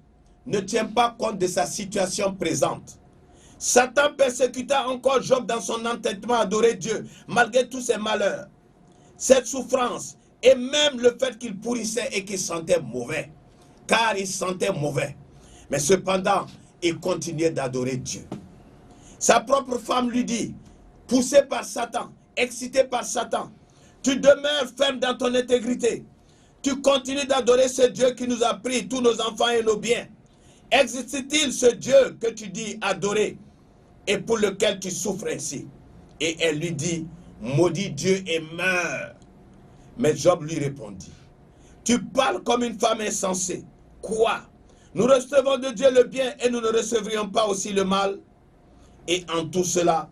ne tient pas compte de sa situation présente. Satan persécuta encore Job dans son entêtement à adorer Dieu, malgré tous ses malheurs, cette souffrance, et même le fait qu'il pourrissait et qu'il sentait mauvais. Car il sentait mauvais. Mais cependant, il continuait d'adorer Dieu. Sa propre femme lui dit, poussé par Satan, excité par Satan, tu demeures ferme dans ton intégrité. Tu continues d'adorer ce Dieu qui nous a pris tous nos enfants et nos biens. Existe-t-il ce Dieu que tu dis adorer et pour lequel tu souffres ainsi? Et elle lui dit, maudit Dieu et meurs. Mais Job lui répondit, tu parles comme une femme insensée. Quoi? Nous recevons de Dieu le bien et nous ne recevrions pas aussi le mal? Et en tout cela,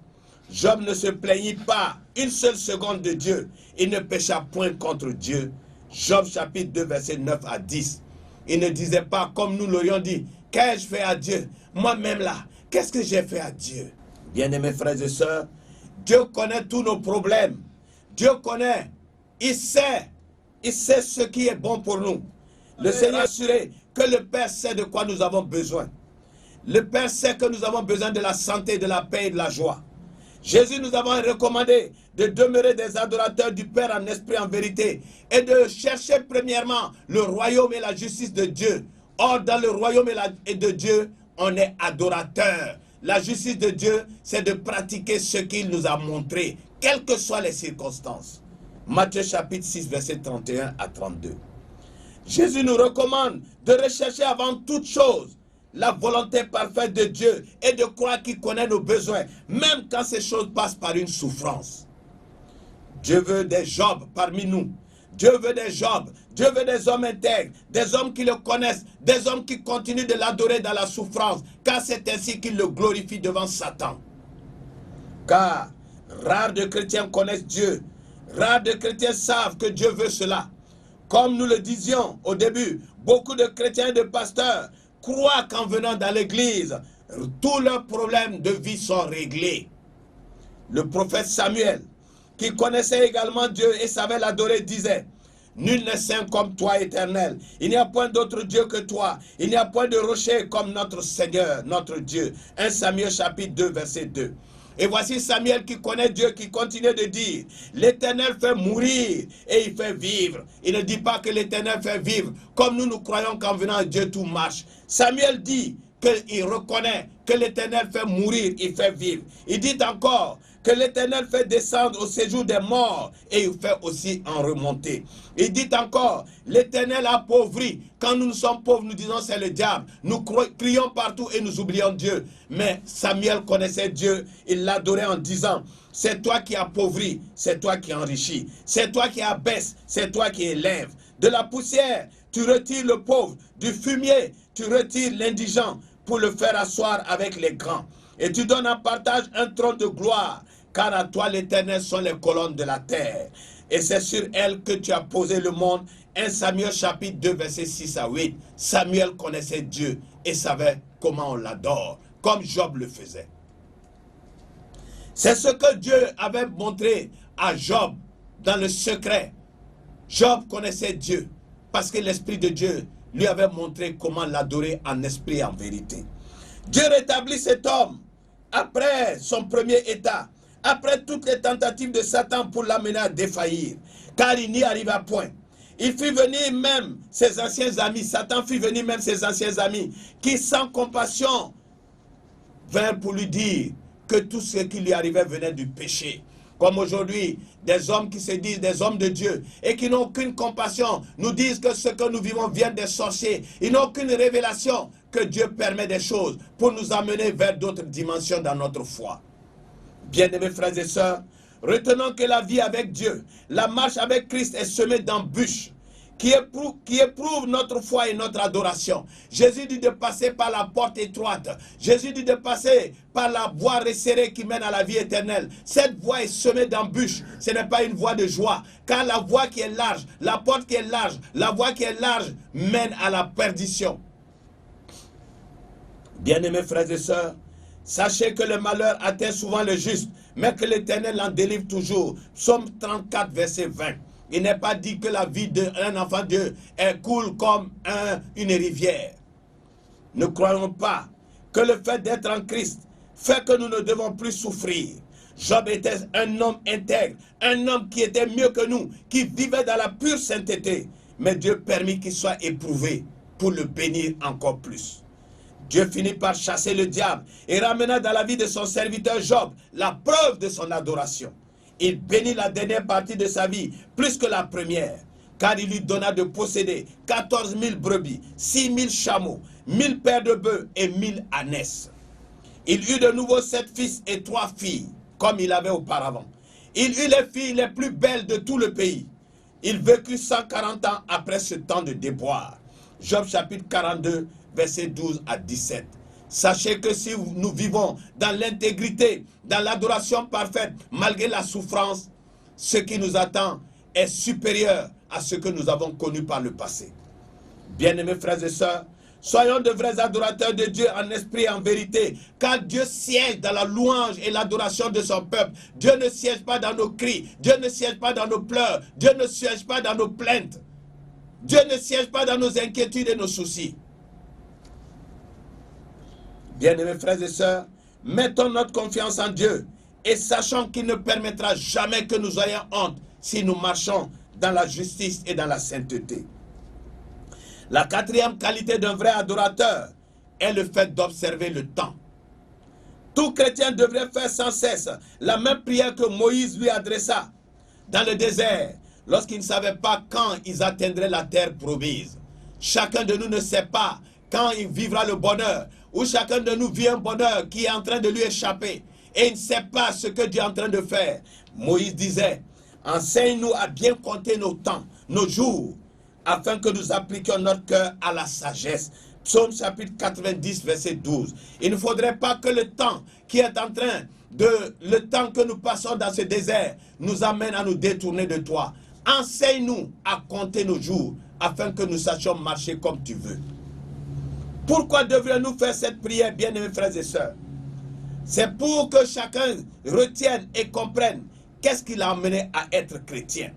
Job ne se plaignit pas une seule seconde de Dieu. Il ne pécha point contre Dieu. Job chapitre 2, verset 9 à 10. Il ne disait pas comme nous l'aurions dit, qu'ai-je fait à Dieu? Moi-même là, qu'est-ce que j'ai fait à Dieu? Bien-aimés frères et sœurs, Dieu connaît tous nos problèmes. Dieu connaît, il sait ce qui est bon pour nous. Le Seigneur assuré que le Père sait de quoi nous avons besoin. Le Père sait que nous avons besoin de la santé, de la paix et de la joie. Jésus nous avons recommandé de demeurer des adorateurs du Père en esprit, en vérité, et de chercher premièrement le royaume et la justice de Dieu. Or, dans le royaume et de Dieu, on est adorateur. La justice de Dieu, c'est de pratiquer ce qu'il nous a montré, quelles que soient les circonstances. Matthieu chapitre 6, verset 31 à 32. Jésus nous recommande de rechercher avant toute chose la volonté parfaite de Dieu et de croire qu'il connaît nos besoins, même quand ces choses passent par une souffrance. Dieu veut des Jobs parmi nous. Dieu veut des Jobs. Dieu veut des hommes intègres, des hommes qui le connaissent, des hommes qui continuent de l'adorer dans la souffrance, car c'est ainsi qu'il le glorifie devant Satan. Car rares de chrétiens connaissent Dieu. Rares de chrétiens savent que Dieu veut cela. Comme nous le disions au début, beaucoup de chrétiens et de pasteurs croient qu'en venant dans l'église, tous leurs problèmes de vie sont réglés. Le prophète Samuel, qui connaissait également Dieu et savait l'adorer, disait, « Nul n'est saint comme toi, Éternel. Il n'y a point d'autre Dieu que toi. Il n'y a point de rocher comme notre Seigneur, notre Dieu. » 1 Samuel chapitre 2, verset 2. Et voici Samuel qui connaît Dieu, qui continue de dire, l'Éternel fait mourir et il fait vivre. Il ne dit pas que l'Éternel fait vivre, comme nous croyons qu'en venant à Dieu tout marche. Samuel dit qu'il reconnaît que l'Éternel fait mourir, il fait vivre. Il dit encore que l'Éternel fait descendre au séjour des morts et il fait aussi en remonter. Il dit encore, l'Éternel appauvrit. Quand nous sommes pauvres, nous disons c'est le diable. Nous crions partout et nous oublions Dieu. Mais Samuel connaissait Dieu, il l'adorait en disant, c'est toi qui appauvris, c'est toi qui enrichis, c'est toi qui abaisse, c'est toi qui élèves. De la poussière, tu retires le pauvre, du fumier, tu retires l'indigent pour le faire asseoir avec les grands. Et tu donnes en partage un trône de gloire, car à toi l'Éternel sont les colonnes de la terre. Et c'est sur elle que tu as posé le monde. 1 Samuel chapitre 2 versets 6 à 8. Samuel connaissait Dieu et savait comment on l'adore, comme Job le faisait. C'est ce que Dieu avait montré à Job dans le secret. Job connaissait Dieu parce que l'Esprit de Dieu lui avait montré comment l'adorer en esprit et en vérité. Dieu rétablit cet homme après son premier état, après toutes les tentatives de Satan pour l'amener à défaillir, car il n'y arriva point. Il fit venir même ses anciens amis, Satan fit venir même ses anciens amis, qui sans compassion vinrent pour lui dire que tout ce qui lui arrivait venait du péché. Comme aujourd'hui, des hommes qui se disent des hommes de Dieu et qui n'ont aucune compassion, nous disent que ce que nous vivons vient des sorciers. Ils n'ont aucune révélation que Dieu permet des choses pour nous amener vers d'autres dimensions dans notre foi. Bien-aimés frères et sœurs, retenons que la vie avec Dieu, la marche avec Christ est semée d'embûches qui éprouve notre foi et notre adoration. Jésus dit de passer par la porte étroite. Jésus dit de passer par la voie resserrée qui mène à la vie éternelle. Cette voie est semée d'embûches. Ce n'est pas une voie de joie. Car la voie qui est large, la porte qui est large, la voie qui est large mène à la perdition. Bien-aimés frères et sœurs, sachez que le malheur atteint souvent le juste, mais que l'Éternel en délivre toujours. Psaume 34, verset 20. Il n'est pas dit que la vie d'un enfant de Dieu est cool comme une rivière. Ne croyons pas que le fait d'être en Christ fait que nous ne devons plus souffrir. Job était un homme intègre, un homme qui était mieux que nous, qui vivait dans la pure sainteté. Mais Dieu permit qu'il soit éprouvé pour le bénir encore plus. Dieu finit par chasser le diable et ramena dans la vie de son serviteur Job la preuve de son adoration. Il bénit la dernière partie de sa vie plus que la première, car il lui donna de posséder 14 000 brebis, 6 000 chameaux, 1000 paires de bœufs et 1000 ânesses. Il eut de nouveau 7 fils et 3 filles, comme il avait auparavant. Il eut les filles les plus belles de tout le pays. Il vécut 140 ans après ce temps de déboire. Job chapitre 42, versets 12 à 17. Sachez que si nous vivons dans l'intégrité, dans l'adoration parfaite, malgré la souffrance, ce qui nous attend est supérieur à ce que nous avons connu par le passé. Bien-aimés frères et sœurs, soyons de vrais adorateurs de Dieu en esprit et en vérité, car Dieu siège dans la louange et l'adoration de son peuple. Dieu ne siège pas dans nos cris, Dieu ne siège pas dans nos pleurs, Dieu ne siège pas dans nos plaintes, Dieu ne siège pas dans nos inquiétudes et nos soucis. Bien-aimés frères et sœurs, mettons notre confiance en Dieu et sachons qu'il ne permettra jamais que nous ayons honte si nous marchons dans la justice et dans la sainteté. La quatrième qualité d'un vrai adorateur est le fait d'observer le temps. Tout chrétien devrait faire sans cesse la même prière que Moïse lui adressa dans le désert lorsqu'il ne savait pas quand ils atteindraient la terre promise. Chacun de nous ne sait pas quand il vivra le bonheur, ou chacun de nous vit un bonheur qui est en train de lui échapper et il ne sait pas ce que Dieu est en train de faire. Moïse disait, enseigne-nous à bien compter nos temps, nos jours, afin que nous appliquions notre cœur à la sagesse. Psaume chapitre 90, verset 12. Il ne faudrait pas que le temps qui est en train le temps que nous passons dans ce désert nous amène à nous détourner de toi. Enseigne-nous à compter nos jours, afin que nous sachions marcher comme tu veux. Pourquoi devrions-nous faire cette prière, bien-aimés frères et sœurs? C'est pour que chacun retienne et comprenne qu'est-ce qui l'a amené à être chrétien.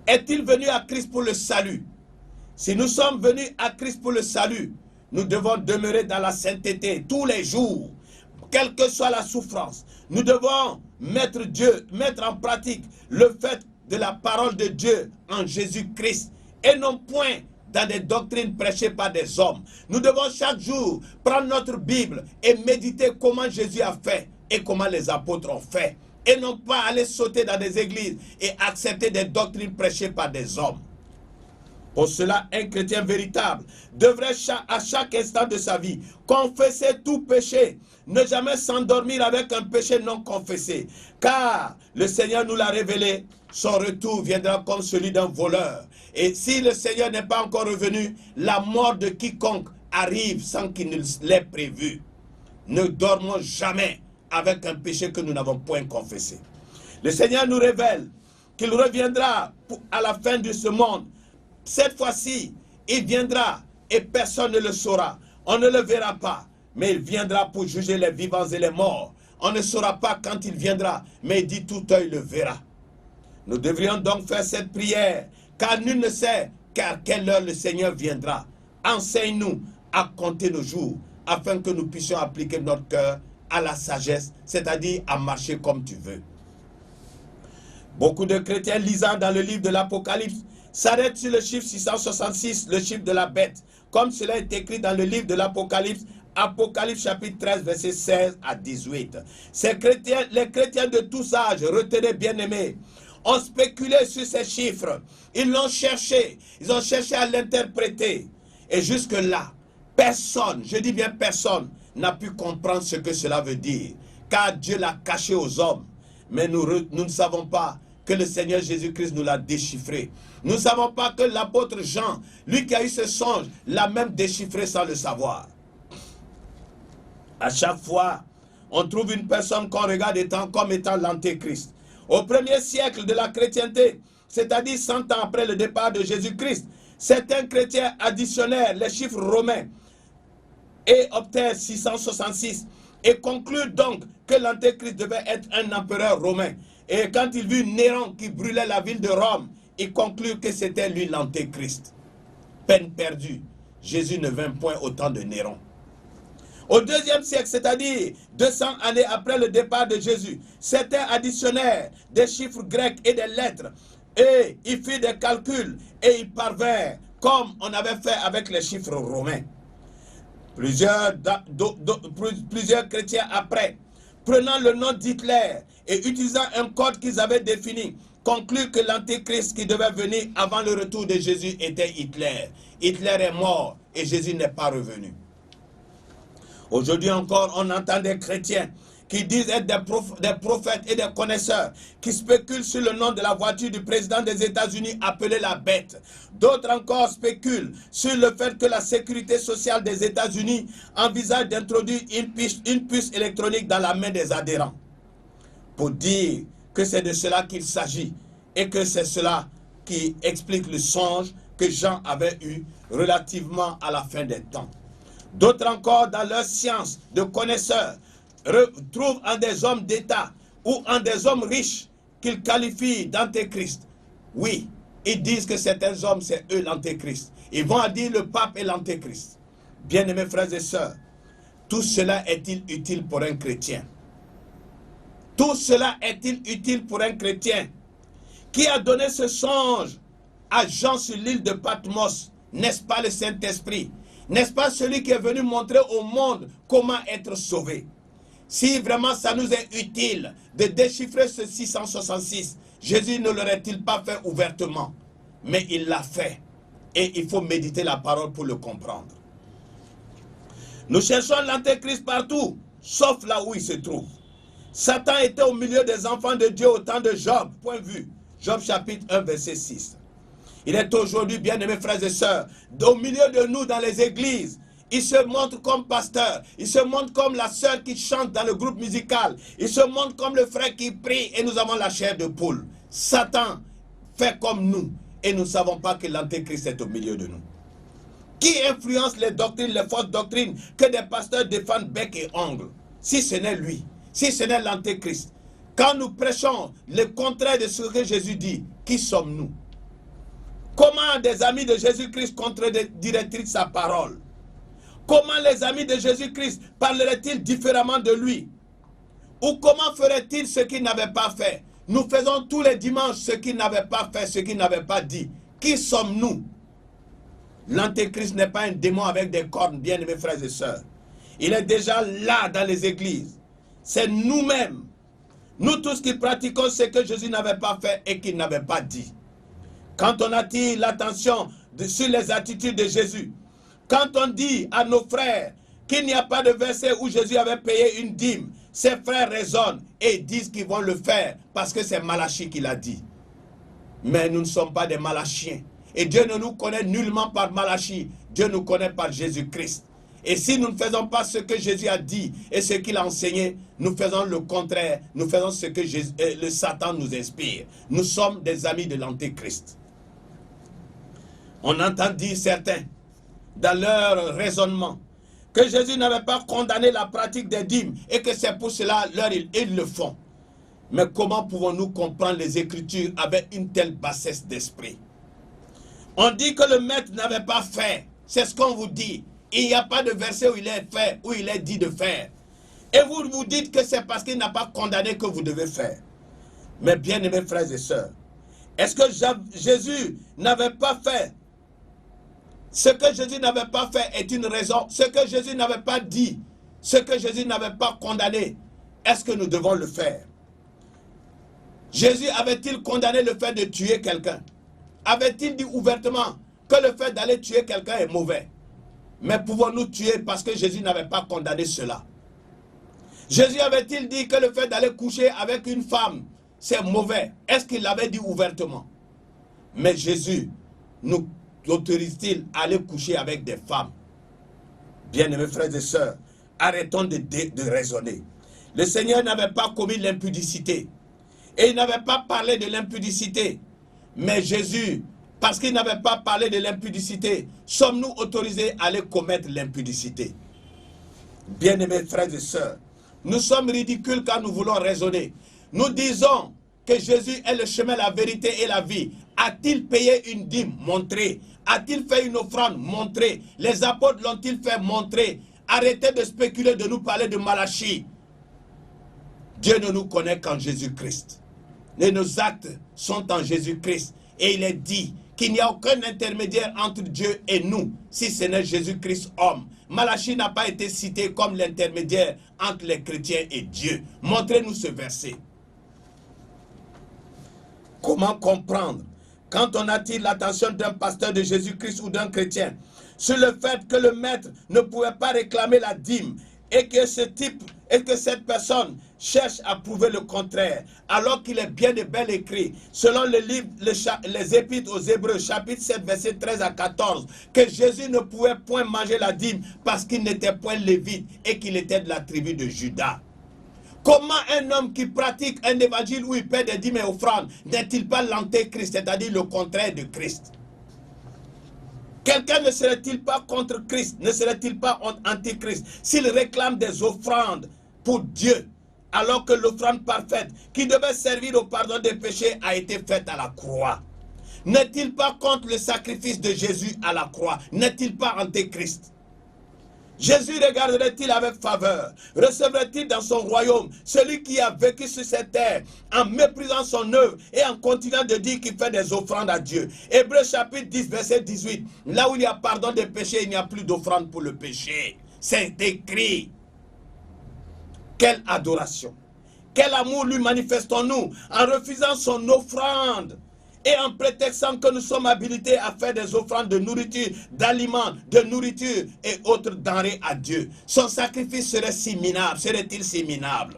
Est-il venu à Christ pour le salut? Si nous sommes venus à Christ pour le salut, nous devons demeurer dans la sainteté tous les jours, quelle que soit la souffrance. Nous devons mettre en pratique le fait de la parole de Dieu en Jésus-Christ et non point dans des doctrines prêchées par des hommes. Nous devons chaque jour prendre notre Bible et méditer comment Jésus a fait et comment les apôtres ont fait et non pas aller sauter dans des églises et accepter des doctrines prêchées par des hommes. Pour cela, un chrétien véritable devrait à chaque instant de sa vie confesser tout péché, ne jamais s'endormir avec un péché non confessé, car le Seigneur nous l'a révélé, son retour viendra comme celui d'un voleur. Et si le Seigneur n'est pas encore revenu, la mort de quiconque arrive sans qu'il ne l'ait prévu. Ne dormons jamais avec un péché que nous n'avons point confessé. Le Seigneur nous révèle qu'il reviendra à la fin de ce monde. Cette fois-ci, il viendra et personne ne le saura. On ne le verra pas, mais il viendra pour juger les vivants et les morts. On ne saura pas quand il viendra, mais il dit tout œil le verra. Nous devrions donc faire cette prière, car nul ne sait qu'à quelle heure le Seigneur viendra. Enseigne-nous à compter nos jours, afin que nous puissions appliquer notre cœur à la sagesse, c'est-à-dire à marcher comme tu veux. Beaucoup de chrétiens lisant dans le livre de l'Apocalypse s'arrêtent sur le chiffre 666, le chiffre de la bête, comme cela est écrit dans le livre de l'Apocalypse, Apocalypse chapitre 13, versets 16 à 18. Les chrétiens de tous âges, retenez bien-aimés, ont spéculé sur ces chiffres. Ils l'ont cherché, ils ont cherché à l'interpréter. Et jusque-là, personne, je dis bien personne, n'a pu comprendre ce que cela veut dire, car Dieu l'a caché aux hommes. Mais nous ne savons pas que le Seigneur Jésus-Christ nous l'a déchiffré. Nous ne savons pas que l'apôtre Jean, lui qui a eu ce songe, l'a même déchiffré sans le savoir. À chaque fois, on trouve une personne qu'on regarde comme étant l'antéchrist. Au premier siècle de la chrétienté, c'est-à-dire 100 ans après le départ de Jésus-Christ, certains chrétiens additionnèrent les chiffres romains et obtinrent 666 et conclurent donc que l'antéchrist devait être un empereur romain. Et quand il vit Néron qui brûlait la ville de Rome, il conclut que c'était lui l'antéchrist. Peine perdue. Jésus ne vint point au temps de Néron. Au deuxième siècle, c'est-à-dire 200 années après le départ de Jésus, certains additionnèrent des chiffres grecs et des lettres, et ils firent des calculs, et ils parvinrent, comme on avait fait avec les chiffres romains. Plusieurs chrétiens après, prenant le nom d'Hitler et utilisant un code qu'ils avaient défini, concluent que l'antéchrist qui devait venir avant le retour de Jésus était Hitler. Hitler est mort et Jésus n'est pas revenu. Aujourd'hui encore, on entend des chrétiens qui disent être des prophètes et des connaisseurs, qui spéculent sur le nom de la voiture du président des États-Unis appelée la bête. D'autres encore spéculent sur le fait que la sécurité sociale des États-Unis envisage d'introduire une puce électronique dans la main des adhérents, pour dire que c'est de cela qu'il s'agit et que c'est cela qui explique le songe que Jean avait eu relativement à la fin des temps. D'autres encore, dans leur science de connaisseurs, trouvent en des hommes d'État ou en des hommes riches qu'ils qualifient d'antéchrist. Oui, ils disent que certains hommes, c'est eux l'antéchrist. Ils vont à dire le pape est l'antéchrist. Bien-aimés frères et sœurs, tout cela est-il utile pour un chrétien? Tout cela est-il utile pour un chrétien? Qui a donné ce songe à Jean sur l'île de Patmos? N'est-ce pas le Saint-Esprit? N'est-ce pas celui qui est venu montrer au monde comment être sauvé? Si vraiment ça nous est utile de déchiffrer ce 666, Jésus ne l'aurait-il pas fait ouvertement? Mais il l'a fait. Et il faut méditer la parole pour le comprendre. Nous cherchons l'antéchrist partout, sauf là où il se trouve. Satan était au milieu des enfants de Dieu au temps de Job. Point vu. Job chapitre 1, verset 6. Il est aujourd'hui, bien-aimés frères et sœurs, au milieu de nous dans les églises. Il se montre comme pasteur, il se montre comme la sœur qui chante dans le groupe musical, il se montre comme le frère qui prie et nous avons la chair de poule. Satan fait comme nous et nous ne savons pas que l'antéchrist est au milieu de nous. Qui influence les doctrines, les fausses doctrines que des pasteurs défendent bec et ongle? Si ce n'est lui, si ce n'est l'antéchrist. Quand nous prêchons le contraire de ce que Jésus dit, qui sommes-nous? Comment des amis de Jésus-Christ contrediraient-ils sa parole? Comment les amis de Jésus-Christ parleraient-ils différemment de lui? Ou comment feraient-ils ce qu'ils n'avaient pas fait? Nous faisons tous les dimanches ce qu'ils n'avaient pas fait, ce qu'ils n'avaient pas dit. Qui sommes-nous? L'antéchrist n'est pas un démon avec des cornes, bien aimés frères et sœurs. Il est déjà là dans les églises. C'est nous-mêmes. Nous tous qui pratiquons ce que Jésus n'avait pas fait et qu'il n'avait pas dit. Quand on attire l'attention sur les attitudes de Jésus, quand on dit à nos frères qu'il n'y a pas de verset où Jésus avait payé une dîme, ses frères raisonnent et disent qu'ils vont le faire parce que c'est Malachie qui l'a dit. Mais nous ne sommes pas des Malachiens. Et Dieu ne nous connaît nullement par Malachie. Dieu nous connaît par Jésus-Christ. Et si nous ne faisons pas ce que Jésus a dit et ce qu'il a enseigné, nous faisons le contraire. Nous faisons ce que le Satan nous inspire. Nous sommes des amis de l'Antéchrist. On entend dire certains, dans leur raisonnement, que Jésus n'avait pas condamné la pratique des dîmes et que c'est pour cela ils le font. Mais comment pouvons-nous comprendre les Écritures avec une telle bassesse d'esprit? On dit que le maître n'avait pas fait. C'est ce qu'on vous dit. Il n'y a pas de verset où il est fait, où il est dit de faire. Et vous vous dites que c'est parce qu'il n'a pas condamné que vous devez faire. Mais bien aimés frères et sœurs, est-ce que Jésus n'avait pas fait? Ce que Jésus n'avait pas fait est une raison. Ce que Jésus n'avait pas dit, ce que Jésus n'avait pas condamné, est-ce que nous devons le faire? Jésus avait-il condamné le fait de tuer quelqu'un? Avait-il dit ouvertement que le fait d'aller tuer quelqu'un est mauvais? Mais pouvons-nous tuer parce que Jésus n'avait pas condamné cela? Jésus avait-il dit que le fait d'aller coucher avec une femme, c'est mauvais? Est-ce qu'il l'avait dit ouvertement? Mais Jésus nous autorise-t-il à aller coucher avec des femmes? Bien-aimés frères et sœurs, arrêtons de raisonner. Le Seigneur n'avait pas commis l'impudicité. Et il n'avait pas parlé de l'impudicité. Mais Jésus, parce qu'il n'avait pas parlé de l'impudicité, sommes-nous autorisés à aller commettre l'impudicité? Bien-aimés frères et sœurs, nous sommes ridicules quand nous voulons raisonner. Nous disons que Jésus est le chemin, la vérité et la vie. A-t-il payé une dîme? Montrez. A-t-il fait une offrande? Montrez. Les apôtres l'ont-ils fait? Montrez. Arrêtez de spéculer, de nous parler de Malachie. Dieu ne nous connaît qu'en Jésus-Christ. Et nos actes sont en Jésus-Christ. Et il est dit qu'il n'y a aucun intermédiaire entre Dieu et nous, si ce n'est Jésus-Christ homme. Malachie n'a pas été cité comme l'intermédiaire entre les chrétiens et Dieu. Montrez-nous ce verset. Comment comprendre quand on attire l'attention d'un pasteur de Jésus-Christ ou d'un chrétien sur le fait que le maître ne pouvait pas réclamer la dîme et que cette personne cherche à prouver le contraire, alors qu'il est bien et bel écrit, selon le livre, les Épîtres aux Hébreux, chapitre 7, verset 13 à 14, que Jésus ne pouvait point manger la dîme parce qu'il n'était point lévite et qu'il était de la tribu de Juda. Comment un homme qui pratique un évangile où il paie des dîmes et offrandes n'est-il pas l'antéchrist, c'est-à-dire le contraire de Christ? Quelqu'un ne serait-il pas contre Christ, ne serait-il pas antichrist s'il réclame des offrandes pour Dieu, alors que l'offrande parfaite qui devait servir au pardon des péchés a été faite à la croix? N'est-il pas contre le sacrifice de Jésus à la croix? N'est-il pas antéchrist? Jésus regarderait-il avec faveur? Recevrait-il dans son royaume celui qui a vécu sur cette terre en méprisant son œuvre et en continuant de dire qu'il fait des offrandes à Dieu? Hébreux chapitre 10 verset 18. Là où il y a pardon des péchés, il n'y a plus d'offrande pour le péché. C'est écrit. Quelle adoration! Quel amour lui manifestons-nous en refusant son offrande et en prétextant que nous sommes habilités à faire des offrandes de nourriture, d'aliments, de nourriture et autres denrées à Dieu? Son sacrifice serait si minable, serait-il si minable?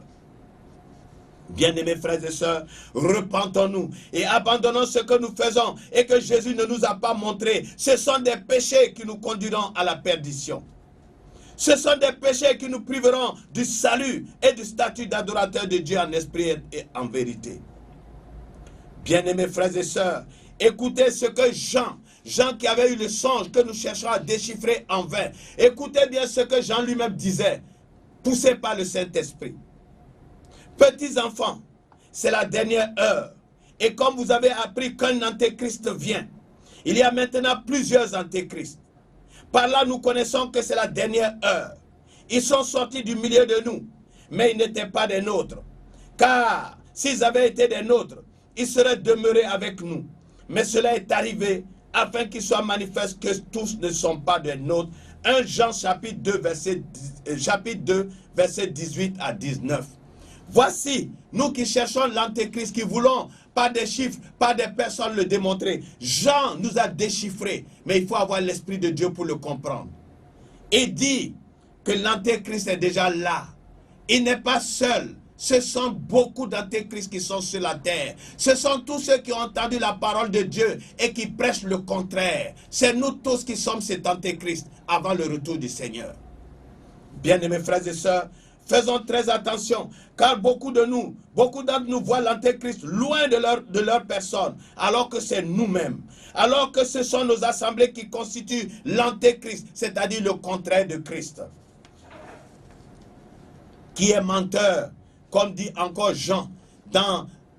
Bien-aimés frères et sœurs, repentons-nous et abandonnons ce que nous faisons et que Jésus ne nous a pas montré. Ce sont des péchés qui nous conduiront à la perdition. Ce sont des péchés qui nous priveront du salut et du statut d'adorateur de Dieu en esprit et en vérité. Bien-aimés frères et sœurs, écoutez ce que Jean qui avait eu le songe que nous cherchons à déchiffrer en vain, écoutez bien ce que Jean lui-même disait, poussé par le Saint-Esprit. Petits enfants, c'est la dernière heure. Et comme vous avez appris qu'un antéchrist vient, il y a maintenant plusieurs antéchrists. Par là, nous connaissons que c'est la dernière heure. Ils sont sortis du milieu de nous, mais ils n'étaient pas des nôtres. Car s'ils avaient été des nôtres, ils seraient demeurés avec nous. Mais cela est arrivé afin qu'il soit manifeste que tous ne sont pas des nôtres. 1 Jean chapitre 2, verset 18 à 19. Voici, nous qui cherchons l'antéchrist, qui voulons, pas des chiffres, pas des personnes le démontrer. Jean nous a déchiffré, mais il faut avoir l'Esprit de Dieu pour le comprendre. Il dit que l'antéchrist est déjà là. Il n'est pas seul. Ce sont beaucoup d'antéchrists qui sont sur la terre. Ce sont tous ceux qui ont entendu la parole de Dieu et qui prêchent le contraire. C'est nous tous qui sommes cet antéchrist avant le retour du Seigneur. Bien-aimés frères et sœurs, faisons très attention, car beaucoup d'entre nous voient l'antéchrist loin de leur personne, alors que c'est nous-mêmes, alors que ce sont nos assemblées qui constituent l'antéchrist, c'est-à-dire le contraire de Christ. Qui est menteur, comme dit encore Jean,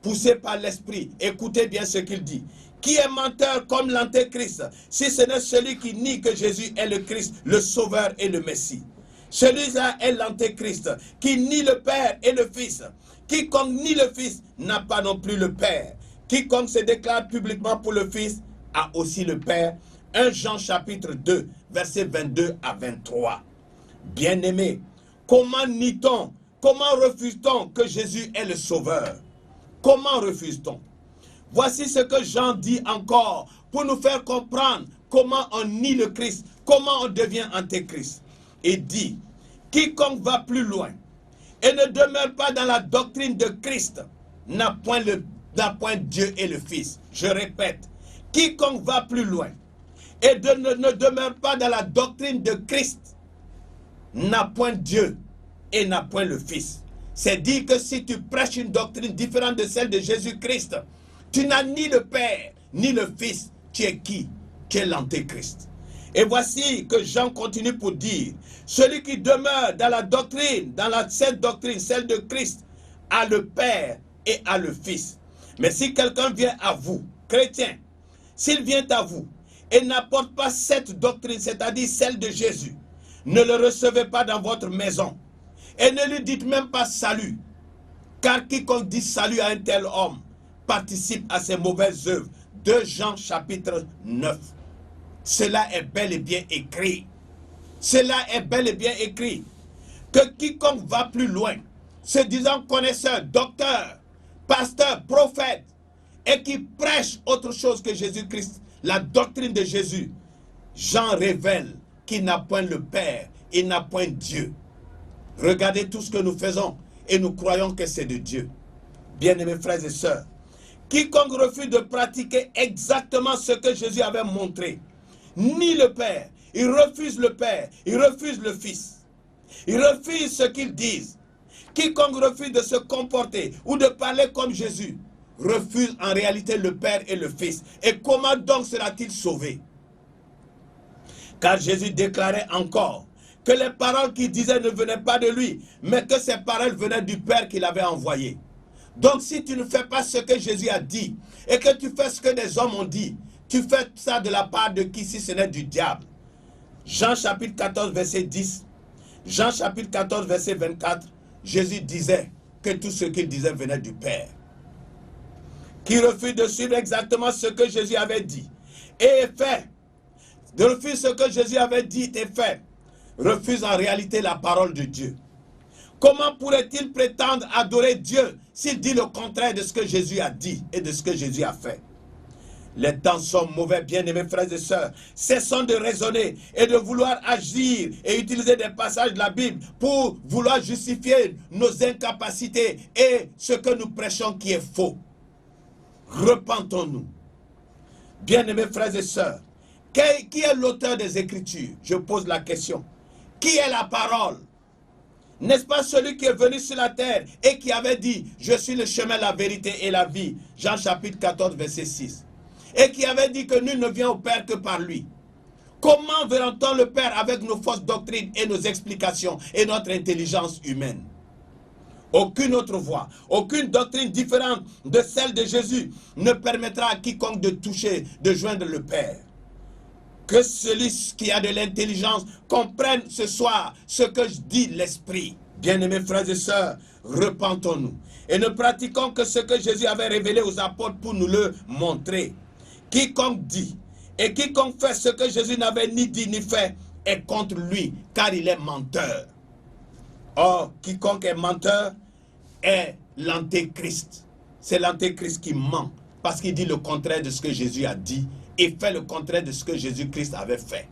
poussé par l'Esprit. Écoutez bien ce qu'il dit. Qui est menteur comme l'antéchrist, si ce n'est celui qui nie que Jésus est le Christ, le Sauveur et le Messie. Celui-là est l'antéchrist, qui nie le Père et le Fils. Quiconque nie le Fils n'a pas non plus le Père. Quiconque se déclare publiquement pour le Fils a aussi le Père. 1 Jean chapitre 2, versets 22 à 23. Bien-aimés, comment nie-t-on, comment refuse-t-on que Jésus est le Sauveur? Comment refuse-t-on? Voici ce que Jean dit encore pour nous faire comprendre comment on nie le Christ, comment on devient antéchrist. Il dit, quiconque va plus loin et ne demeure pas dans la doctrine de Christ n'a point Dieu et le Fils. Je répète, quiconque va plus loin et ne demeure pas dans la doctrine de Christ n'a point Dieu et n'a point le Fils. C'est dire que si tu prêches une doctrine différente de celle de Jésus-Christ, tu n'as ni le Père ni le Fils. Tu es qui? Tu es l'antéchrist. Et voici que Jean continue pour dire, celui qui demeure dans la doctrine, cette doctrine, celle de Christ, a le Père et a le Fils. Mais si quelqu'un vient à vous, chrétien, s'il vient à vous et n'apporte pas cette doctrine, c'est-à-dire celle de Jésus, ne le recevez pas dans votre maison et ne lui dites même pas salut, car quiconque dit salut à un tel homme participe à ses mauvaises œuvres. 2 Jean chapitre 9. Cela est bel et bien écrit. Cela est bel et bien écrit. Que quiconque va plus loin, se disant connaisseur, docteur, pasteur, prophète, et qui prêche autre chose que Jésus-Christ, la doctrine de Jésus, Jean révèle qu'il n'a point le Père, il n'a point Dieu. Regardez tout ce que nous faisons et nous croyons que c'est de Dieu. Bien-aimés frères et sœurs, quiconque refuse de pratiquer exactement ce que Jésus avait montré, ni le Père, il refuse le Père, il refuse le Fils, il refuse ce qu'ils disent. Quiconque refuse de se comporter ou de parler comme Jésus, refuse en réalité le Père et le Fils. Et comment donc sera-t-il sauvé? Car Jésus déclarait encore que les paroles qu'il disait ne venaient pas de lui, mais que ces paroles venaient du Père qu'il avait envoyé. Donc si tu ne fais pas ce que Jésus a dit, et que tu fais ce que des hommes ont dit, tu fais ça de la part de qui si ce n'est du diable? Jean chapitre 14 verset 10, Jean chapitre 14 verset 24, Jésus disait que tout ce qu'il disait venait du Père. Qui refuse de suivre exactement ce que Jésus avait dit et fait, de refuser ce que Jésus avait dit et fait, refuse en réalité la parole de Dieu. Comment pourrait-il prétendre adorer Dieu s'il dit le contraire de ce que Jésus a dit et de ce que Jésus a fait? Les temps sont mauvais, bien-aimés frères et sœurs. Cessons de raisonner et de vouloir agir et utiliser des passages de la Bible pour vouloir justifier nos incapacités et ce que nous prêchons qui est faux. Repentons-nous. Bien-aimés frères et sœurs, qui est l'auteur des Écritures? Je pose la question. Qui est la parole? N'est-ce pas celui qui est venu sur la terre et qui avait dit, je suis le chemin, la vérité et la vie, Jean chapitre 14, verset 6, et qui avait dit que nul ne vient au Père que par lui? Comment verra-t-on le Père avec nos fausses doctrines et nos explications et notre intelligence humaine? Aucune autre voie, aucune doctrine différente de celle de Jésus ne permettra à quiconque de toucher, de joindre le Père. Que celui qui a de l'intelligence comprenne ce soir ce que dit l'Esprit. Bien-aimés frères et sœurs, repentons-nous et ne pratiquons que ce que Jésus avait révélé aux apôtres pour nous le montrer. Quiconque dit et quiconque fait ce que Jésus n'avait ni dit ni fait est contre lui, car il est menteur. Or, quiconque est menteur est l'antéchrist. C'est l'antéchrist qui ment parce qu'il dit le contraire de ce que Jésus a dit et fait le contraire de ce que Jésus-Christ avait fait.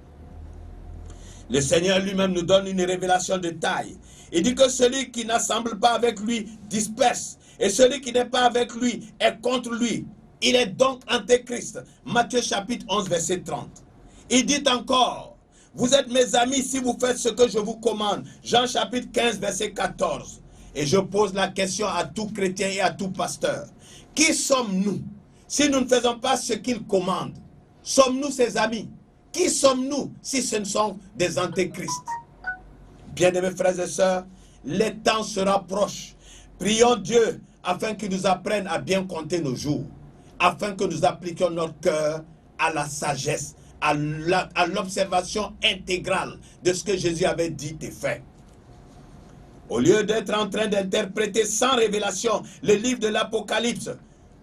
Le Seigneur lui-même nous donne une révélation de taille. Il dit que celui qui n'assemble pas avec lui disperse. Et celui qui n'est pas avec lui est contre lui. Il est donc antéchrist. Matthieu chapitre 11 verset 30. Il dit encore, vous êtes mes amis si vous faites ce que je vous commande. Jean chapitre 15 verset 14. Et je pose la question à tout chrétien et à tout pasteur. Qui sommes-nous si nous ne faisons pas ce qu'il commande? Sommes-nous ses amis? Qui sommes-nous si ce ne sont des antéchrists? Bien-aimés frères et sœurs, les temps se rapprochent. Prions Dieu afin qu'il nous apprenne à bien compter nos jours, afin que nous appliquions notre cœur à la sagesse, à l'observation intégrale de ce que Jésus avait dit et fait. Au lieu d'être en train d'interpréter sans révélation le livre de l'Apocalypse,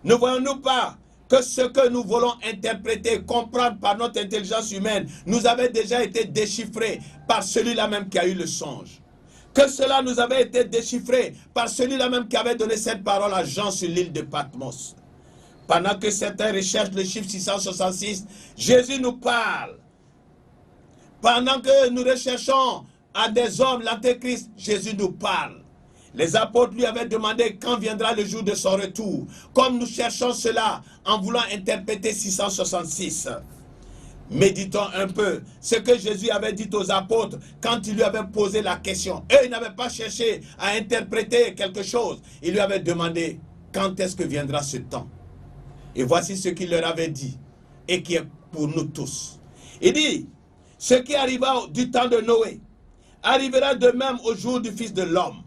ne voyons-nous pas que ce que nous voulons interpréter, comprendre par notre intelligence humaine, nous avait déjà été déchiffré par celui-là même qui a eu le songe. Que cela nous avait été déchiffré par celui-là même qui avait donné cette parole à Jean sur l'île de Patmos. Pendant que certains recherchent le chiffre 666, Jésus nous parle. Pendant que nous recherchons à des hommes l'antéchrist, Jésus nous parle. Les apôtres lui avaient demandé quand viendra le jour de son retour. Comme nous cherchons cela en voulant interpréter 666. Méditons un peu ce que Jésus avait dit aux apôtres quand il lui avait posé la question. Eux, ils n'avaient pas cherché à interpréter quelque chose. Il lui avait demandé quand est-ce que viendra ce temps. Et voici ce qu'il leur avait dit et qui est pour nous tous. Il dit, ce qui arriva du temps de Noé arrivera de même au jour du Fils de l'homme.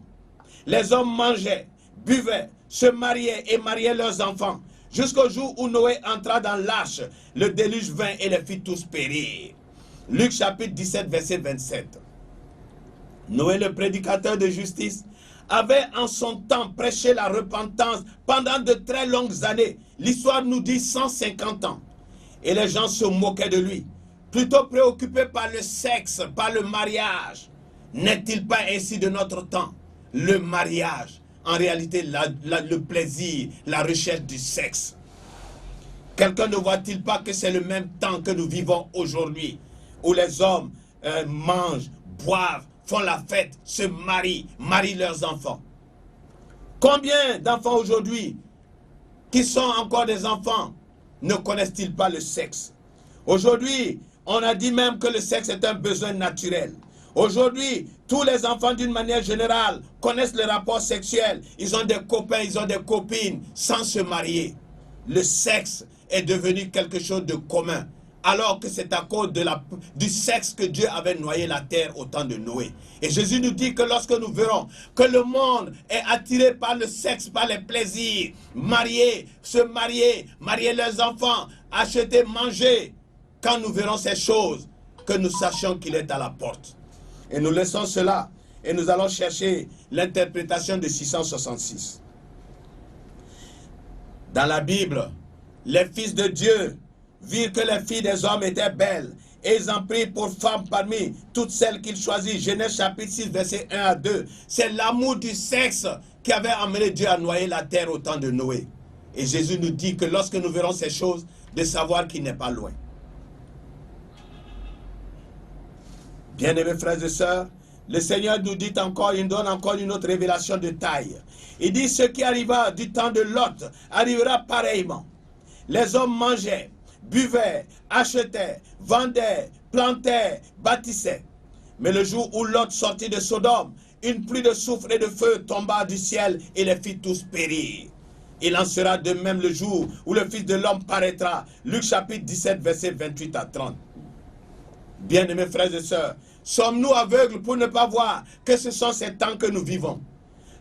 Les hommes mangeaient, buvaient, se mariaient et mariaient leurs enfants, jusqu'au jour où Noé entra dans l'arche. Le déluge vint et les fit tous périr. Luc chapitre 17, verset 27. Noé, le prédicateur de justice, avait en son temps prêché la repentance pendant de très longues années. L'histoire nous dit 150 ans. Et les gens se moquaient de lui, plutôt préoccupés par le sexe, par le mariage. N'est-il pas ainsi de notre temps? Le mariage, en réalité, le plaisir, la recherche du sexe. Quelqu'un ne voit-il pas que c'est le même temps que nous vivons aujourd'hui, où les hommes mangent, boivent, font la fête, se marient leurs enfants? Combien d'enfants aujourd'hui, qui sont encore des enfants, ne connaissent-ils pas le sexe? Aujourd'hui, on a dit même que le sexe est un besoin naturel. Aujourd'hui, tous les enfants d'une manière générale connaissent le rapport sexuel. Ils ont des copains, ils ont des copines sans se marier. Le sexe est devenu quelque chose de commun. Alors que c'est à cause du sexe que Dieu avait noyé la terre au temps de Noé. Et Jésus nous dit que lorsque nous verrons que le monde est attiré par le sexe, par les plaisirs, se marier leurs enfants, acheter, manger, quand nous verrons ces choses, que nous sachions qu'il est à la porte. Et nous laissons cela et nous allons chercher l'interprétation de 666. Dans la Bible, les fils de Dieu virent que les filles des hommes étaient belles et ils en prirent pour femmes parmi toutes celles qu'ils choisirent. Genèse chapitre 6, verset 1 à 2. C'est l'amour du sexe qui avait amené Dieu à noyer la terre au temps de Noé. Et Jésus nous dit que lorsque nous verrons ces choses, de savoir qu'il n'est pas loin. Bien-aimés frères et sœurs, le Seigneur nous dit encore, il nous donne encore une autre révélation de taille. Il dit, ce qui arriva du temps de Lot arrivera pareillement. Les hommes mangeaient, buvaient, achetaient, vendaient, plantaient, bâtissaient. Mais le jour où Lot sortit de Sodome, une pluie de soufre et de feu tomba du ciel et les fit tous périr. Il en sera de même le jour où le Fils de l'homme paraîtra. Luc chapitre 17, verset 28 à 30. Bien-aimés frères et sœurs, sommes-nous aveugles pour ne pas voir que ce sont ces temps que nous vivons?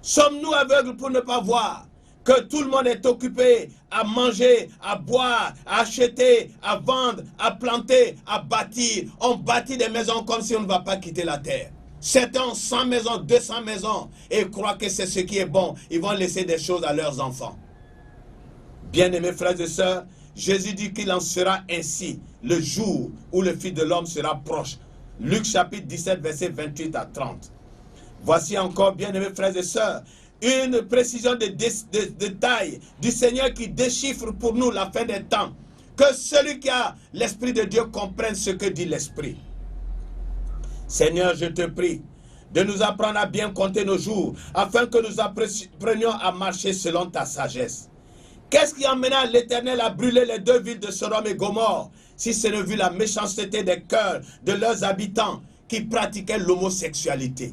Sommes-nous aveugles pour ne pas voir que tout le monde est occupé à manger, à boire, à acheter, à vendre, à planter, à bâtir? On bâtit des maisons comme si on ne va pas quitter la terre. Certains ont 100 maisons, 200 maisons et croient que c'est ce qui est bon. Ils vont laisser des choses à leurs enfants. Bien-aimés frères et sœurs, Jésus dit qu'il en sera ainsi le jour où le Fils de l'homme sera proche. Luc chapitre 17, verset 28 à 30. Voici encore, bien-aimés frères et sœurs, une précision de taille du Seigneur qui déchiffre pour nous la fin des temps. Que celui qui a l'Esprit de Dieu comprenne ce que dit l'Esprit. Seigneur, je te prie de nous apprendre à bien compter nos jours, afin que nous apprenions à marcher selon ta sagesse. Qu'est-ce qui emmena l'Éternel à brûler les deux villes de Sodome et Gomorrhe, si ce n'est vu la méchanceté des cœurs de leurs habitants qui pratiquaient l'homosexualité?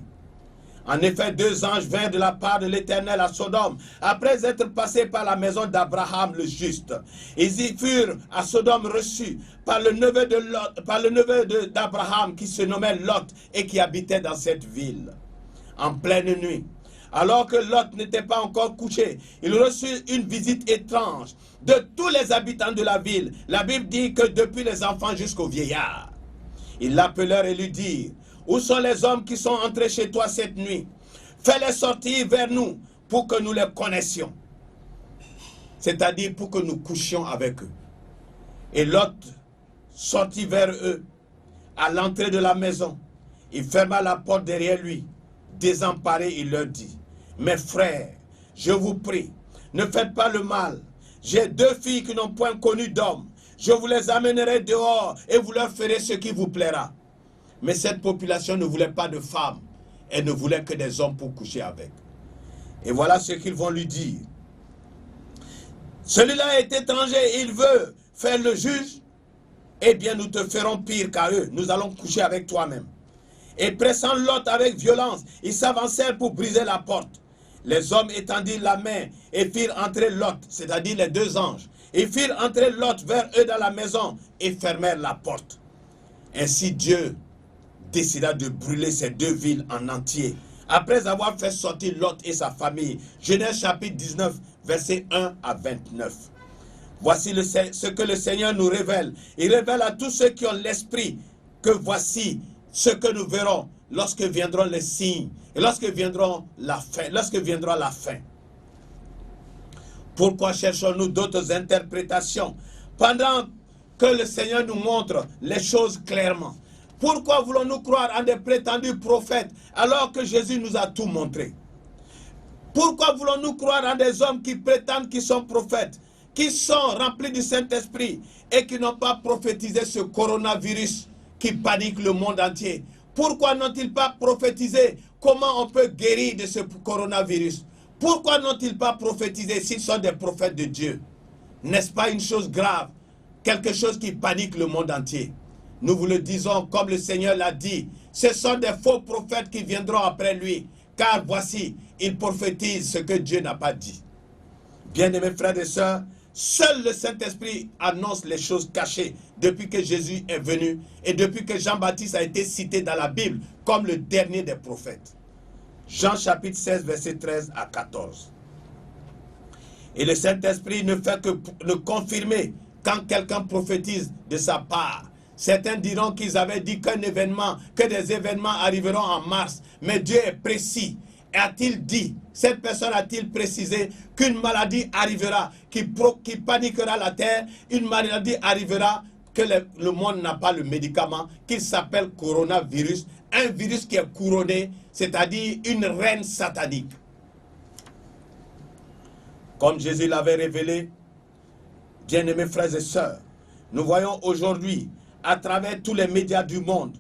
En effet, deux anges vinrent de la part de l'Éternel à Sodome, après être passés par la maison d'Abraham le juste. Ils y furent à Sodome reçus par le neveu d'Abraham qui se nommait Lot et qui habitait dans cette ville. En pleine nuit, alors que Lot n'était pas encore couché, il reçut une visite étrange de tous les habitants de la ville. La Bible dit que depuis les enfants jusqu'aux vieillards. Ils l'appelèrent et lui dirent: où sont les hommes qui sont entrés chez toi cette nuit? Fais-les sortir vers nous pour que nous les connaissions. C'est-à-dire pour que nous couchions avec eux. Et Lot sortit vers eux à l'entrée de la maison. Il ferma la porte derrière lui. Désemparé, il leur dit: mes frères, je vous prie, ne faites pas le mal. J'ai deux filles qui n'ont point connu d'homme. Je vous les amènerai dehors et vous leur ferez ce qui vous plaira. Mais cette population ne voulait pas de femmes. Elle ne voulait que des hommes pour coucher avec. Et voilà ce qu'ils vont lui dire. Celui-là est étranger et il veut faire le juge. Eh bien, nous te ferons pire qu'à eux. Nous allons coucher avec toi-même. Et pressant Lot avec violence, ils s'avancèrent pour briser la porte. Les hommes étendirent la main et firent entrer Lot, c'est-à-dire les deux anges. Ils firent entrer Lot vers eux dans la maison et fermèrent la porte. Ainsi Dieu décida de brûler ces deux villes en entier, après avoir fait sortir Lot et sa famille. Genèse chapitre 19, versets 1 à 29. Voici ce que le Seigneur nous révèle. Il révèle à tous ceux qui ont l'esprit que voici ce que nous verrons lorsque viendront les signes et lorsque viendra la fin. Pourquoi cherchons-nous d'autres interprétations pendant que le Seigneur nous montre les choses clairement? Pourquoi voulons-nous croire en des prétendus prophètes alors que Jésus nous a tout montré? Pourquoi voulons-nous croire en des hommes qui prétendent qu'ils sont prophètes, qui sont remplis du Saint-Esprit et qui n'ont pas prophétisé ce coronavirus qui panique le monde entier? Pourquoi n'ont-ils pas prophétisé comment on peut guérir de ce coronavirus? Pourquoi n'ont-ils pas prophétisé s'ils sont des prophètes de Dieu? N'est-ce pas une chose grave? Quelque chose qui panique le monde entier. Nous vous le disons comme le Seigneur l'a dit. Ce sont des faux prophètes qui viendront après lui. Car voici, ils prophétisent ce que Dieu n'a pas dit. Bien-aimés frères et sœurs, seul le Saint-Esprit annonce les choses cachées depuis que Jésus est venu et depuis que Jean-Baptiste a été cité dans la Bible comme le dernier des prophètes. Jean chapitre 16, verset 13 à 14. Et le Saint-Esprit ne fait que confirmer quand quelqu'un prophétise de sa part. Certains diront qu'ils avaient dit que des événements arriveront en mars, mais Dieu est précis. A-t-il dit, cette personne a-t-il précisé qu'une maladie arrivera, qui paniquera la terre, une maladie arrivera, que le monde n'a pas le médicament, qu'il s'appelle coronavirus, un virus qui est couronné, c'est-à-dire une reine satanique. Comme Jésus l'avait révélé, bien-aimés frères et sœurs, nous voyons aujourd'hui, à travers tous les médias du monde,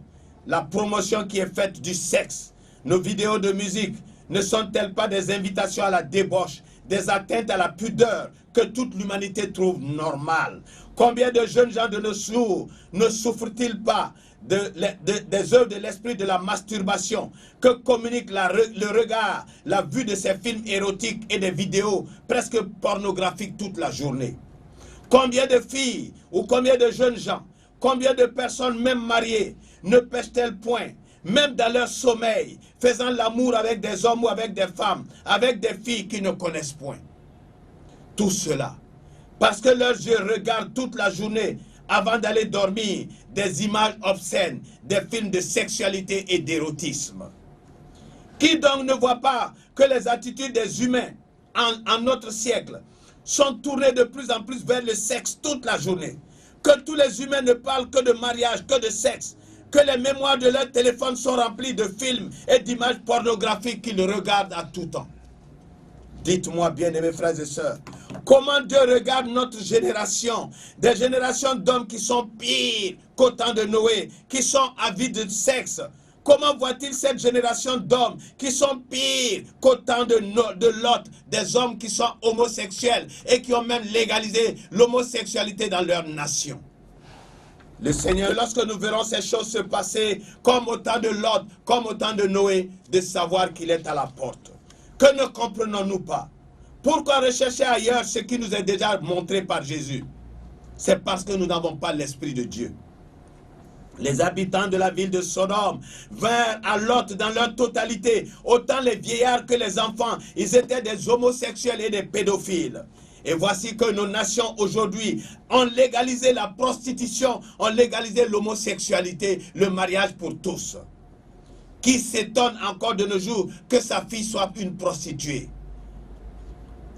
la promotion qui est faite du sexe. Nos vidéos de musique ne sont-elles pas des invitations à la débauche, des atteintes à la pudeur que toute l'humanité trouve normales? Combien de jeunes gens de nos jours ne souffrent-ils pas des œuvres de l'esprit de la masturbation que communique le regard, la vue de ces films érotiques et des vidéos presque pornographiques toute la journée? Combien de filles ou combien de jeunes gens, combien de personnes même mariées ne pêchent-elles point, même dans leur sommeil, faisant l'amour avec des hommes ou avec des femmes, avec des filles qui ne connaissent point? Tout cela, parce que leurs yeux regardent toute la journée, avant d'aller dormir, des images obscènes, des films de sexualité et d'érotisme. Qui donc ne voit pas que les attitudes des humains en notre siècle sont tournées de plus en plus vers le sexe toute la journée? Que tous les humains ne parlent que de mariage, que de sexe, que les mémoires de leur téléphone sont remplies de films et d'images pornographiques qu'ils regardent à tout temps. Dites-moi, bien-aimés frères et sœurs, comment Dieu regarde notre génération, des générations d'hommes qui sont pires qu'au temps de Noé, qui sont avides de sexe. Comment voit-il cette génération d'hommes qui sont pires qu'au temps de Lot, des hommes qui sont homosexuels et qui ont même légalisé l'homosexualité dans leur nation? Le Seigneur, lorsque nous verrons ces choses se passer comme au temps de Lot, comme au temps de Noé, de savoir qu'il est à la porte. Que ne comprenons-nous pas? Pourquoi rechercher ailleurs ce qui nous est déjà montré par Jésus? C'est parce que nous n'avons pas l'Esprit de Dieu. Les habitants de la ville de Sodome vinrent à Lot dans leur totalité, autant les vieillards que les enfants. Ils étaient des homosexuels et des pédophiles. Et voici que nos nations aujourd'hui ont légalisé la prostitution, ont légalisé l'homosexualité, le mariage pour tous. Qui s'étonne encore de nos jours que sa fille soit une prostituée?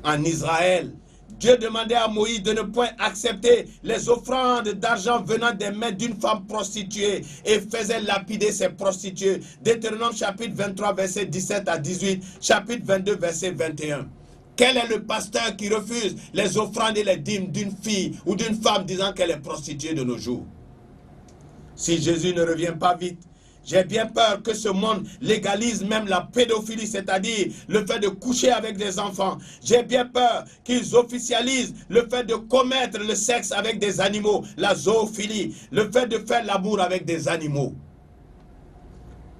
En Israël, Dieu demandait à Moïse de ne point accepter les offrandes d'argent venant des mains d'une femme prostituée et faisait lapider ces prostituées. Deutéronome chapitre 23, verset 17 à 18, chapitre 22, verset 21. Quel est le pasteur qui refuse les offrandes et les dîmes d'une fille ou d'une femme disant qu'elle est prostituée de nos jours? Si Jésus ne revient pas vite, j'ai bien peur que ce monde légalise même la pédophilie, c'est-à-dire le fait de coucher avec des enfants. J'ai bien peur qu'ils officialisent le fait de commettre le sexe avec des animaux, la zoophilie, le fait de faire l'amour avec des animaux.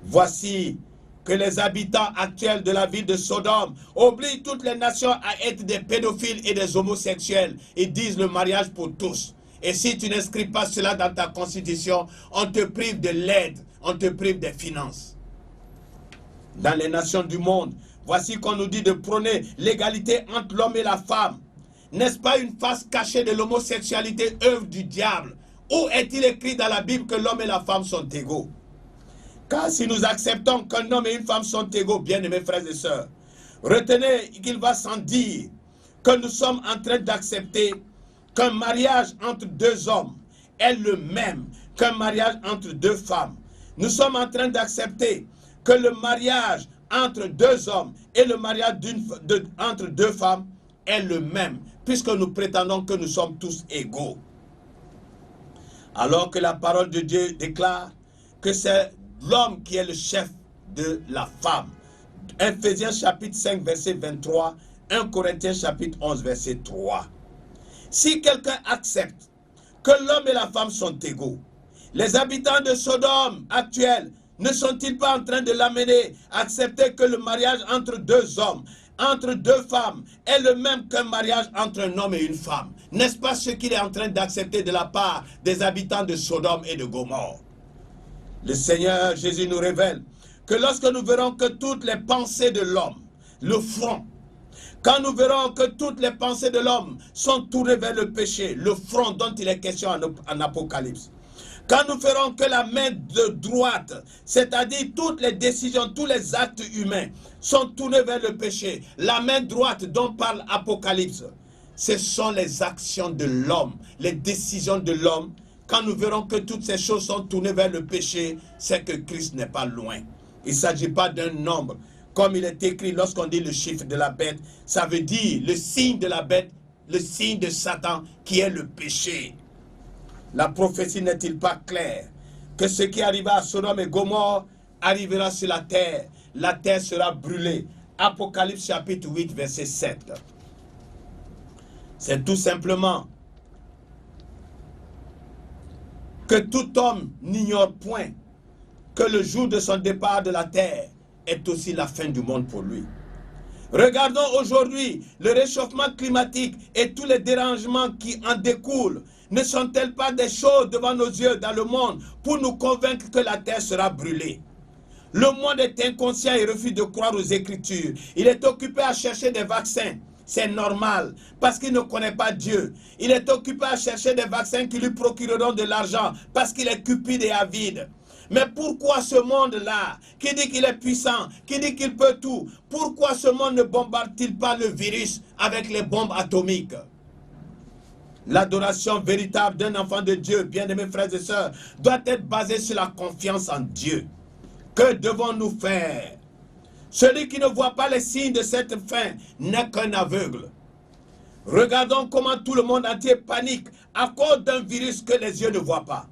Voici que les habitants actuels de la ville de Sodome obligent toutes les nations à être des pédophiles et des homosexuels. Ils disent le mariage pour tous. Et si tu n'inscris pas cela dans ta constitution, on te prive de l'aide, on te prive des finances. Dans les nations du monde, voici qu'on nous dit de prôner l'égalité entre l'homme et la femme. N'est-ce pas une face cachée de l'homosexualité, œuvre du diable? Où est-il écrit dans la Bible que l'homme et la femme sont égaux? Car si nous acceptons qu'un homme et une femme sont égaux, bien-aimés frères et sœurs, retenez qu'il va sans dire que nous sommes en train d'accepter qu'un mariage entre deux hommes est le même qu'un mariage entre deux femmes. Nous sommes en train d'accepter que le mariage entre deux hommes et le mariage entre deux femmes est le même, puisque nous prétendons que nous sommes tous égaux. Alors que la parole de Dieu déclare que c'est l'homme qui est le chef de la femme. Ephésiens chapitre 5 verset 23, 1 Corinthiens chapitre 11 verset 3. Si quelqu'un accepte que l'homme et la femme sont égaux, les habitants de Sodome actuels ne sont-ils pas en train de l'amener à accepter que le mariage entre deux hommes, entre deux femmes, est le même qu'un mariage entre un homme et une femme? N'est-ce pas ce qu'il est en train d'accepter de la part des habitants de Sodome et de Gomorrhe? Le Seigneur Jésus nous révèle que lorsque nous verrons que toutes les pensées de l'homme, le front, quand nous verrons que toutes les pensées de l'homme sont tournées vers le péché, le front dont il est question en Apocalypse, quand nous verrons que la main de droite, c'est-à-dire toutes les décisions, tous les actes humains sont tournés vers le péché, la main droite dont parle Apocalypse, ce sont les actions de l'homme, les décisions de l'homme. Quand nous verrons que toutes ces choses sont tournées vers le péché, c'est que Christ n'est pas loin. Il ne s'agit pas d'un nombre. Comme il est écrit lorsqu'on dit le chiffre de la bête, ça veut dire le signe de la bête, le signe de Satan qui est le péché. La prophétie n'est-il pas claire que ce qui arriva à Sodome et Gomorrhe arrivera sur la terre sera brûlée. Apocalypse chapitre 8 verset 7. C'est tout simplement que tout homme n'ignore point que le jour de son départ de la terre est aussi la fin du monde pour lui. Regardons aujourd'hui le réchauffement climatique et tous les dérangements qui en découlent. Ne sont-elles pas des choses devant nos yeux dans le monde pour nous convaincre que la terre sera brûlée? Le monde est inconscient et refuse de croire aux Écritures. Il est occupé à chercher des vaccins. C'est normal, parce qu'il ne connaît pas Dieu. Il est occupé à chercher des vaccins qui lui procureront de l'argent, parce qu'il est cupide et avide. Mais pourquoi ce monde-là, qui dit qu'il est puissant, qui dit qu'il peut tout, pourquoi ce monde ne bombarde-t-il pas le virus avec les bombes atomiques? L'adoration véritable d'un enfant de Dieu, bien-aimés frères et sœurs, doit être basée sur la confiance en Dieu. Que devons-nous faire? Celui qui ne voit pas les signes de cette fin n'est qu'un aveugle. Regardons comment tout le monde entier panique à cause d'un virus que les yeux ne voient pas.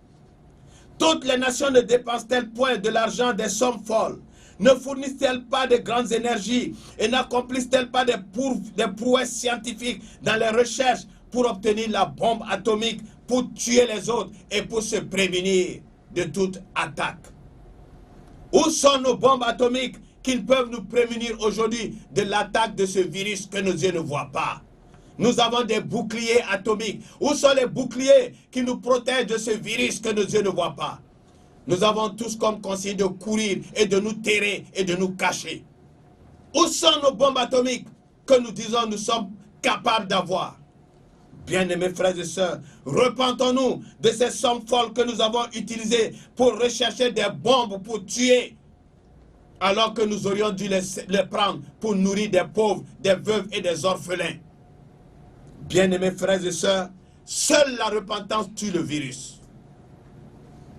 Toutes les nations ne dépensent-elles point de l'argent des sommes folles? Ne fournissent-elles pas de grandes énergies et n'accomplissent-elles pas des prouesses scientifiques dans les recherches pour obtenir la bombe atomique, pour tuer les autres et pour se prémunir de toute attaque? Où sont nos bombes atomiques qui peuvent nous prémunir aujourd'hui de l'attaque de ce virus que nos yeux ne voient pas? Nous avons des boucliers atomiques. Où sont les boucliers qui nous protègent de ce virus que nos yeux ne voient pas? Nous avons tous comme consigne de courir et de nous terrer et de nous cacher. Où sont nos bombes atomiques que nous disons nous sommes capables d'avoir? Bien-aimés frères et sœurs, repentons-nous de ces sommes folles que nous avons utilisées pour rechercher des bombes pour tuer, alors que nous aurions dû les prendre pour nourrir des pauvres, des veuves et des orphelins. Bien-aimés frères et sœurs, seule la repentance tue le virus.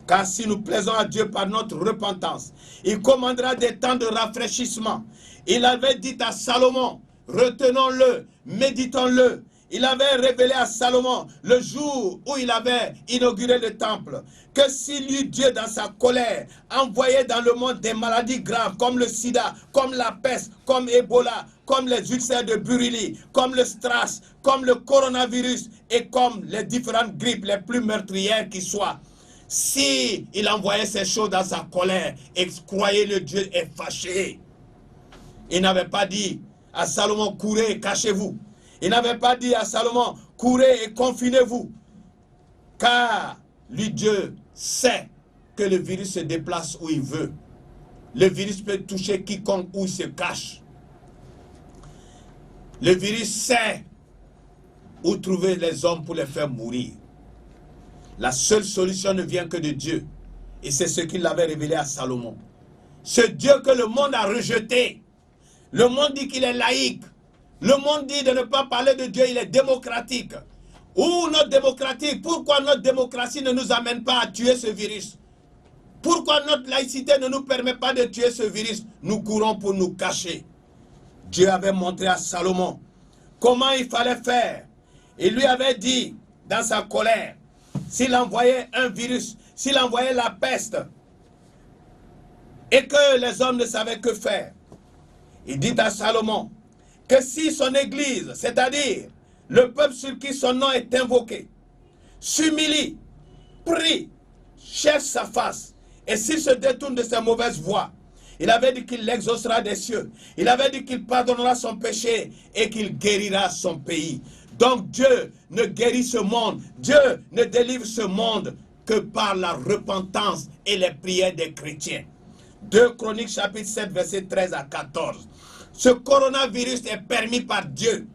Car si nous plaisons à Dieu par notre repentance, il commandera des temps de rafraîchissement. Il avait dit à Salomon, retenons-le, méditons-le. Il avait révélé à Salomon le jour où il avait inauguré le temple que si lui, Dieu, dans sa colère, envoyait dans le monde des maladies graves comme le sida, comme la peste, comme Ebola, comme les ulcères de Burili, comme le strass, comme le coronavirus et comme les différentes grippes les plus meurtrières qui soient, si il envoyait ces choses dans sa colère, et croyez-le, Dieu est fâché. Il n'avait pas dit à Salomon, courez et cachez-vous. Il n'avait pas dit à Salomon, courez et confinez-vous. Car lui, Dieu, sait que le virus se déplace où il veut. Le virus peut toucher quiconque où il se cache. Le virus sait où trouver les hommes pour les faire mourir. La seule solution ne vient que de Dieu. Et c'est ce qu'il avait révélé à Salomon. Ce Dieu que le monde a rejeté. Le monde dit qu'il est laïque. Le monde dit de ne pas parler de Dieu, il est démocratique. Où notre démocratique? Pourquoi notre démocratie ne nous amène pas à tuer ce virus? Pourquoi notre laïcité ne nous permet pas de tuer ce virus? Nous courons pour nous cacher. Dieu avait montré à Salomon comment il fallait faire. Il lui avait dit dans sa colère, s'il envoyait un virus, s'il envoyait la peste, et que les hommes ne savaient que faire, il dit à Salomon que si son église, c'est-à-dire le peuple sur qui son nom est invoqué, s'humilie, prie, cherche sa face, et s'il se détourne de ses mauvaises voies, il avait dit qu'il l'exaucera des cieux, il avait dit qu'il pardonnera son péché et qu'il guérira son pays. Donc Dieu ne guérit ce monde, Dieu ne délivre ce monde que par la repentance et les prières des chrétiens. 2 Chroniques chapitre 7 verset 13 à 14. Ce coronavirus est permis par Dieu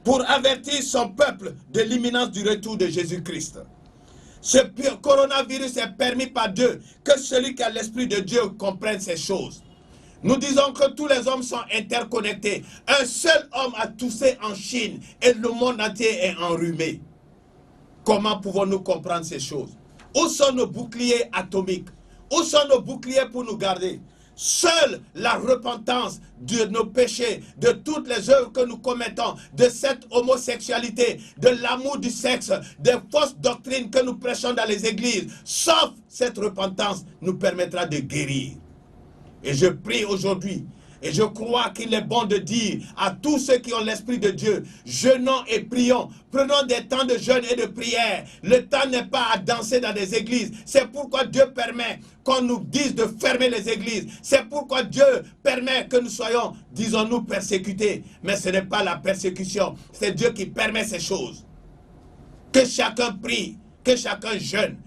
pour avertir son peuple de l'imminence du retour de Jésus-Christ. Ce coronavirus est permis par Dieu, que celui qui a l'Esprit de Dieu comprenne ces choses. Nous disons que tous les hommes sont interconnectés. Un seul homme a toussé en Chine et le monde entier est enrhumé. Comment pouvons-nous comprendre ces choses? Où sont nos boucliers atomiques? Où sont nos boucliers pour nous garder? Seule la repentance de nos péchés, de toutes les œuvres que nous commettons, de cette homosexualité, de l'amour du sexe, des fausses doctrines que nous prêchons dans les églises, sauf cette repentance nous permettra de guérir. Et je prie aujourd'hui, et je crois qu'il est bon de dire à tous ceux qui ont l'Esprit de Dieu, jeûnons et prions, prenons des temps de jeûne et de prière. Le temps n'est pas à danser dans des églises. C'est pourquoi Dieu permet qu'on nous dise de fermer les églises. C'est pourquoi Dieu permet que nous soyons, disons-nous, persécutés. Mais ce n'est pas la persécution, c'est Dieu qui permet ces choses. Que chacun prie, que chacun jeûne.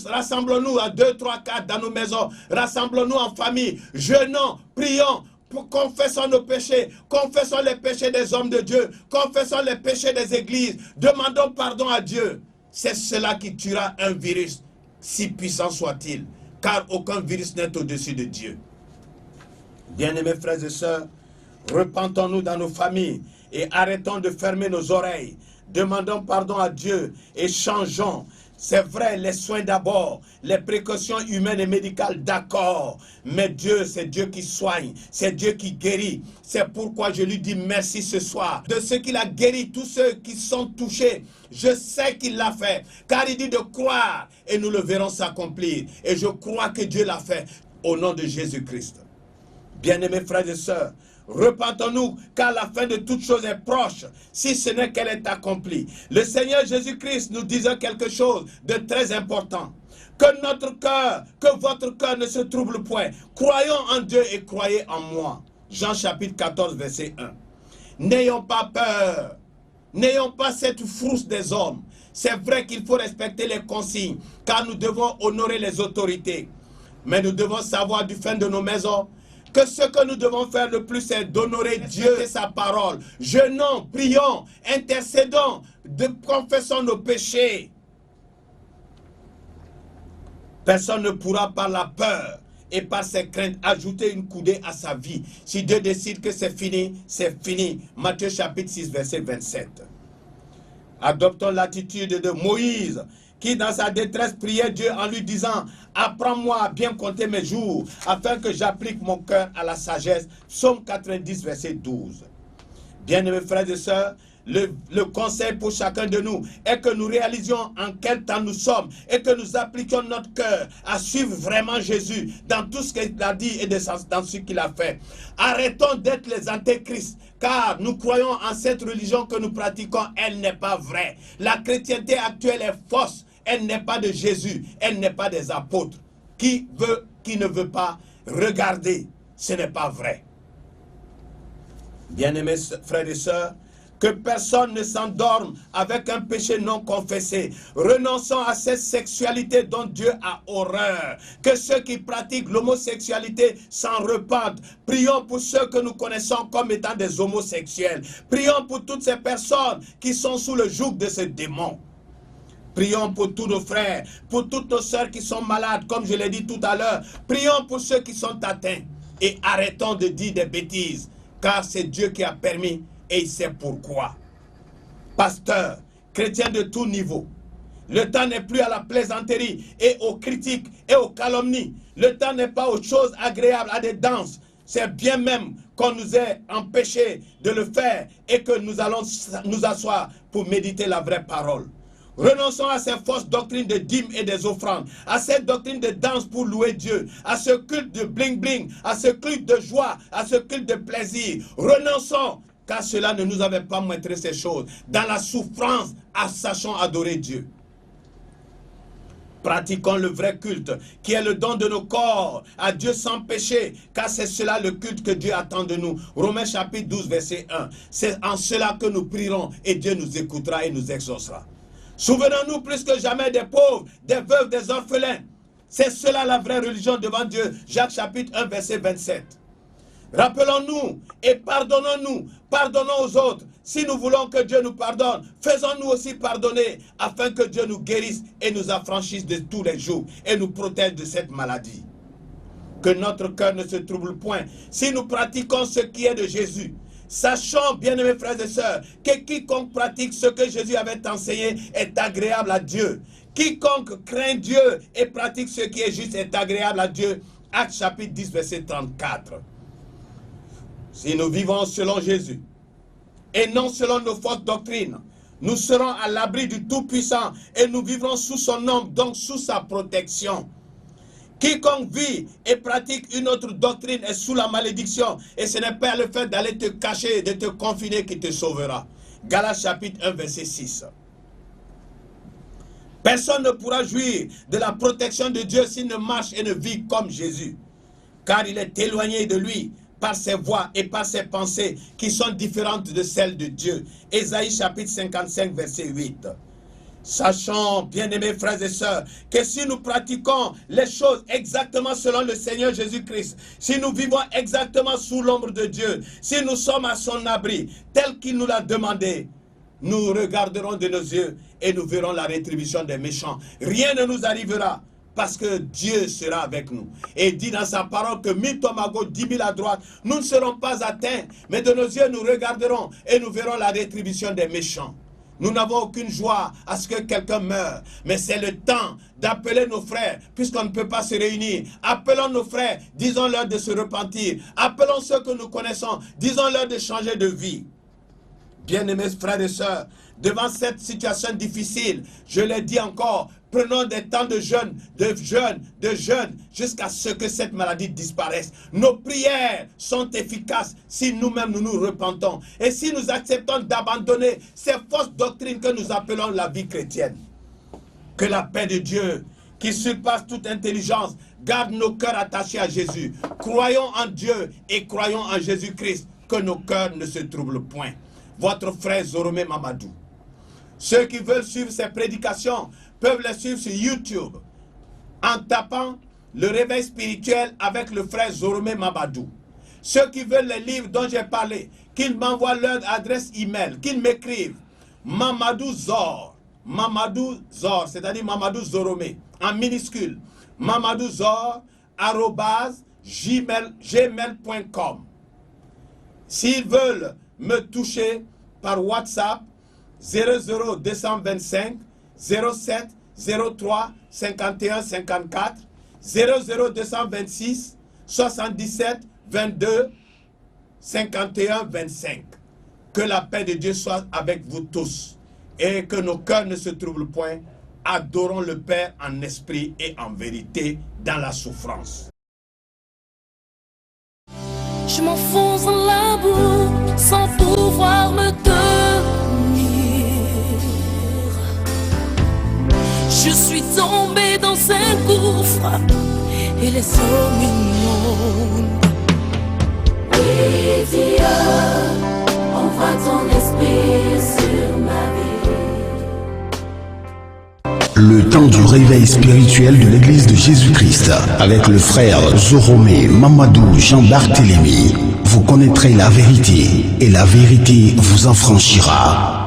Rassemblons-nous à 2, 3, 4 dans nos maisons. Rassemblons-nous en famille. Jeûnons, prions. Confessons nos péchés, confessons les péchés des hommes de Dieu, confessons les péchés des églises, demandons pardon à Dieu. C'est cela qui tuera un virus, si puissant soit-il, car aucun virus n'est au-dessus de Dieu. Bien-aimés frères et sœurs, repentons-nous dans nos familles et arrêtons de fermer nos oreilles. Demandons pardon à Dieu et changeons. C'est vrai, les soins d'abord, les précautions humaines et médicales d'accord, mais Dieu, c'est Dieu qui soigne, c'est Dieu qui guérit. C'est pourquoi je lui dis merci ce soir. De ce qu'il a guéri, tous ceux qui sont touchés, je sais qu'il l'a fait, car il dit de croire et nous le verrons s'accomplir. Et je crois que Dieu l'a fait au nom de Jésus-Christ. Bien-aimés frères et sœurs, repentons-nous, car la fin de toute chose est proche, si ce n'est qu'elle est accomplie. Le Seigneur Jésus-Christ nous disait quelque chose de très important. Que notre cœur, que votre cœur ne se trouble point. Croyons en Dieu et croyez en moi. Jean chapitre 14, verset 1. N'ayons pas peur. N'ayons pas cette frousse des hommes. C'est vrai qu'il faut respecter les consignes, car nous devons honorer les autorités. Mais nous devons savoir du fin de nos maisons que ce que nous devons faire le plus, c'est d'honorer Dieu et sa parole. Jeûnons, prions, intercédons, confessons nos péchés. Personne ne pourra par la peur et par ses craintes ajouter une coudée à sa vie. Si Dieu décide que c'est fini, c'est fini. Matthieu chapitre 6, verset 27. Adoptons l'attitude de Moïse, qui dans sa détresse priait Dieu en lui disant « Apprends-moi à bien compter mes jours, afin que j'applique mon cœur à la sagesse. » Psaume 90, verset 12. Bien-aimés frères et sœurs, le conseil pour chacun de nous est que nous réalisions en quel temps nous sommes et que nous appliquions notre cœur à suivre vraiment Jésus dans tout ce qu'il a dit et dans ce qu'il a fait. Arrêtons d'être les antéchrists, car nous croyons en cette religion que nous pratiquons, elle n'est pas vraie. La chrétienté actuelle est fausse, elle n'est pas de Jésus, elle n'est pas des apôtres. Qui ne veut pas regarder, ce n'est pas vrai. Bien-aimés frères et sœurs, que personne ne s'endorme avec un péché non confessé. Renonçons à cette sexualité dont Dieu a horreur. Que ceux qui pratiquent l'homosexualité s'en repentent. Prions pour ceux que nous connaissons comme étant des homosexuels. Prions pour toutes ces personnes qui sont sous le joug de ce démon. Prions pour tous nos frères, pour toutes nos sœurs qui sont malades, comme je l'ai dit tout à l'heure. Prions pour ceux qui sont atteints. Et arrêtons de dire des bêtises, car c'est Dieu qui a permis. Et il sait pourquoi. Pasteurs, chrétiens de tout niveau, le temps n'est plus à la plaisanterie et aux critiques et aux calomnies. Le temps n'est pas aux choses agréables, à des danses. C'est bien même qu'on nous ait empêchés de le faire et que nous allons nous asseoir pour méditer la vraie parole. Renonçons à ces fausses doctrines de dîmes et des offrandes, à cette doctrine de danse pour louer Dieu, à ce culte de bling-bling, à ce culte de joie, à ce culte de plaisir. Renonçons, car cela ne nous avait pas montré ces choses. Dans la souffrance, sachons adorer Dieu. Pratiquons le vrai culte, qui est le don de nos corps à Dieu sans péché, car c'est cela le culte que Dieu attend de nous. Romains chapitre 12, verset 1. C'est en cela que nous prierons et Dieu nous écoutera et nous exaucera. Souvenons-nous plus que jamais des pauvres, des veuves, des orphelins. C'est cela la vraie religion devant Dieu. Jacques chapitre 1, verset 27. Rappelons-nous et pardonnons-nous, pardonnons aux autres. Si nous voulons que Dieu nous pardonne, faisons-nous aussi pardonner afin que Dieu nous guérisse et nous affranchisse de tous les jours et nous protège de cette maladie. Que notre cœur ne se trouble point. Si nous pratiquons ce qui est de Jésus, sachons, bien-aimés frères et sœurs, que quiconque pratique ce que Jésus avait enseigné est agréable à Dieu. Quiconque craint Dieu et pratique ce qui est juste est agréable à Dieu. Actes chapitre 10, verset 34. Si nous vivons selon Jésus et non selon nos fausses doctrines, nous serons à l'abri du Tout-Puissant et nous vivrons sous son nom, donc sous sa protection. Quiconque vit et pratique une autre doctrine est sous la malédiction et ce n'est pas le fait d'aller te cacher et de te confiner qui te sauvera. Galates chapitre 1, verset 6. Personne ne pourra jouir de la protection de Dieu s'il ne marche et ne vit comme Jésus, car il est éloigné de lui par ses voies et par ses pensées qui sont différentes de celles de Dieu. Ésaïe chapitre 55, verset 8. Sachons, bien-aimés frères et sœurs, que si nous pratiquons les choses exactement selon le Seigneur Jésus-Christ, si nous vivons exactement sous l'ombre de Dieu, si nous sommes à son abri, tel qu'il nous l'a demandé, nous regarderons de nos yeux et nous verrons la rétribution des méchants. Rien ne nous arrivera parce que Dieu sera avec nous. Et dit dans sa parole que 1000 tombent à gauche, 10 000 à droite, nous ne serons pas atteints, mais de nos yeux nous regarderons et nous verrons la rétribution des méchants. Nous n'avons aucune joie à ce que quelqu'un meure. Mais c'est le temps d'appeler nos frères, puisqu'on ne peut pas se réunir. Appelons nos frères, disons-leur de se repentir. Appelons ceux que nous connaissons, disons-leur de changer de vie. Bien-aimés frères et sœurs, devant cette situation difficile, je l'ai dit encore, prenons des temps de jeûne, jusqu'à ce que cette maladie disparaisse. Nos prières sont efficaces si nous-mêmes nous nous repentons. Et si nous acceptons d'abandonner ces fausses doctrines que nous appelons la vie chrétienne. Que la paix de Dieu, qui surpasse toute intelligence, garde nos cœurs attachés à Jésus. Croyons en Dieu et croyons en Jésus-Christ, que nos cœurs ne se troublent point. Votre frère Zoromé Mamadou. Ceux qui veulent suivre ces prédications peuvent les suivre sur YouTube en tapant le réveil spirituel avec le frère Zoromé Mamadou. Ceux qui veulent les livres dont j'ai parlé, qu'ils m'envoient leur adresse email, qu'ils m'écrivent Mamadou Zor, c'est-à-dire Mamadou Zoromé, en minuscule, Mamadou Zor, @gmail.com. S'ils veulent me toucher par WhatsApp, 00225 07 03 51 54 00226 77 22 51 25. Que la paix de Dieu soit avec vous tous et que nos cœurs ne se troublent point. Adorons le Père en esprit et en vérité dans la souffrance. Je m'enfonce dans la boue sans pouvoir me tenir. Je suis tombé dans un gouffre et les eaux m'inondent. Oui, Dieu, envoie ton esprit sur ma vie. Le temps du réveil spirituel de l'église de Jésus-Christ avec le frère Zoromé Mamadou Jean-Barthélemy. Vous connaîtrez la vérité et la vérité vous en franchira.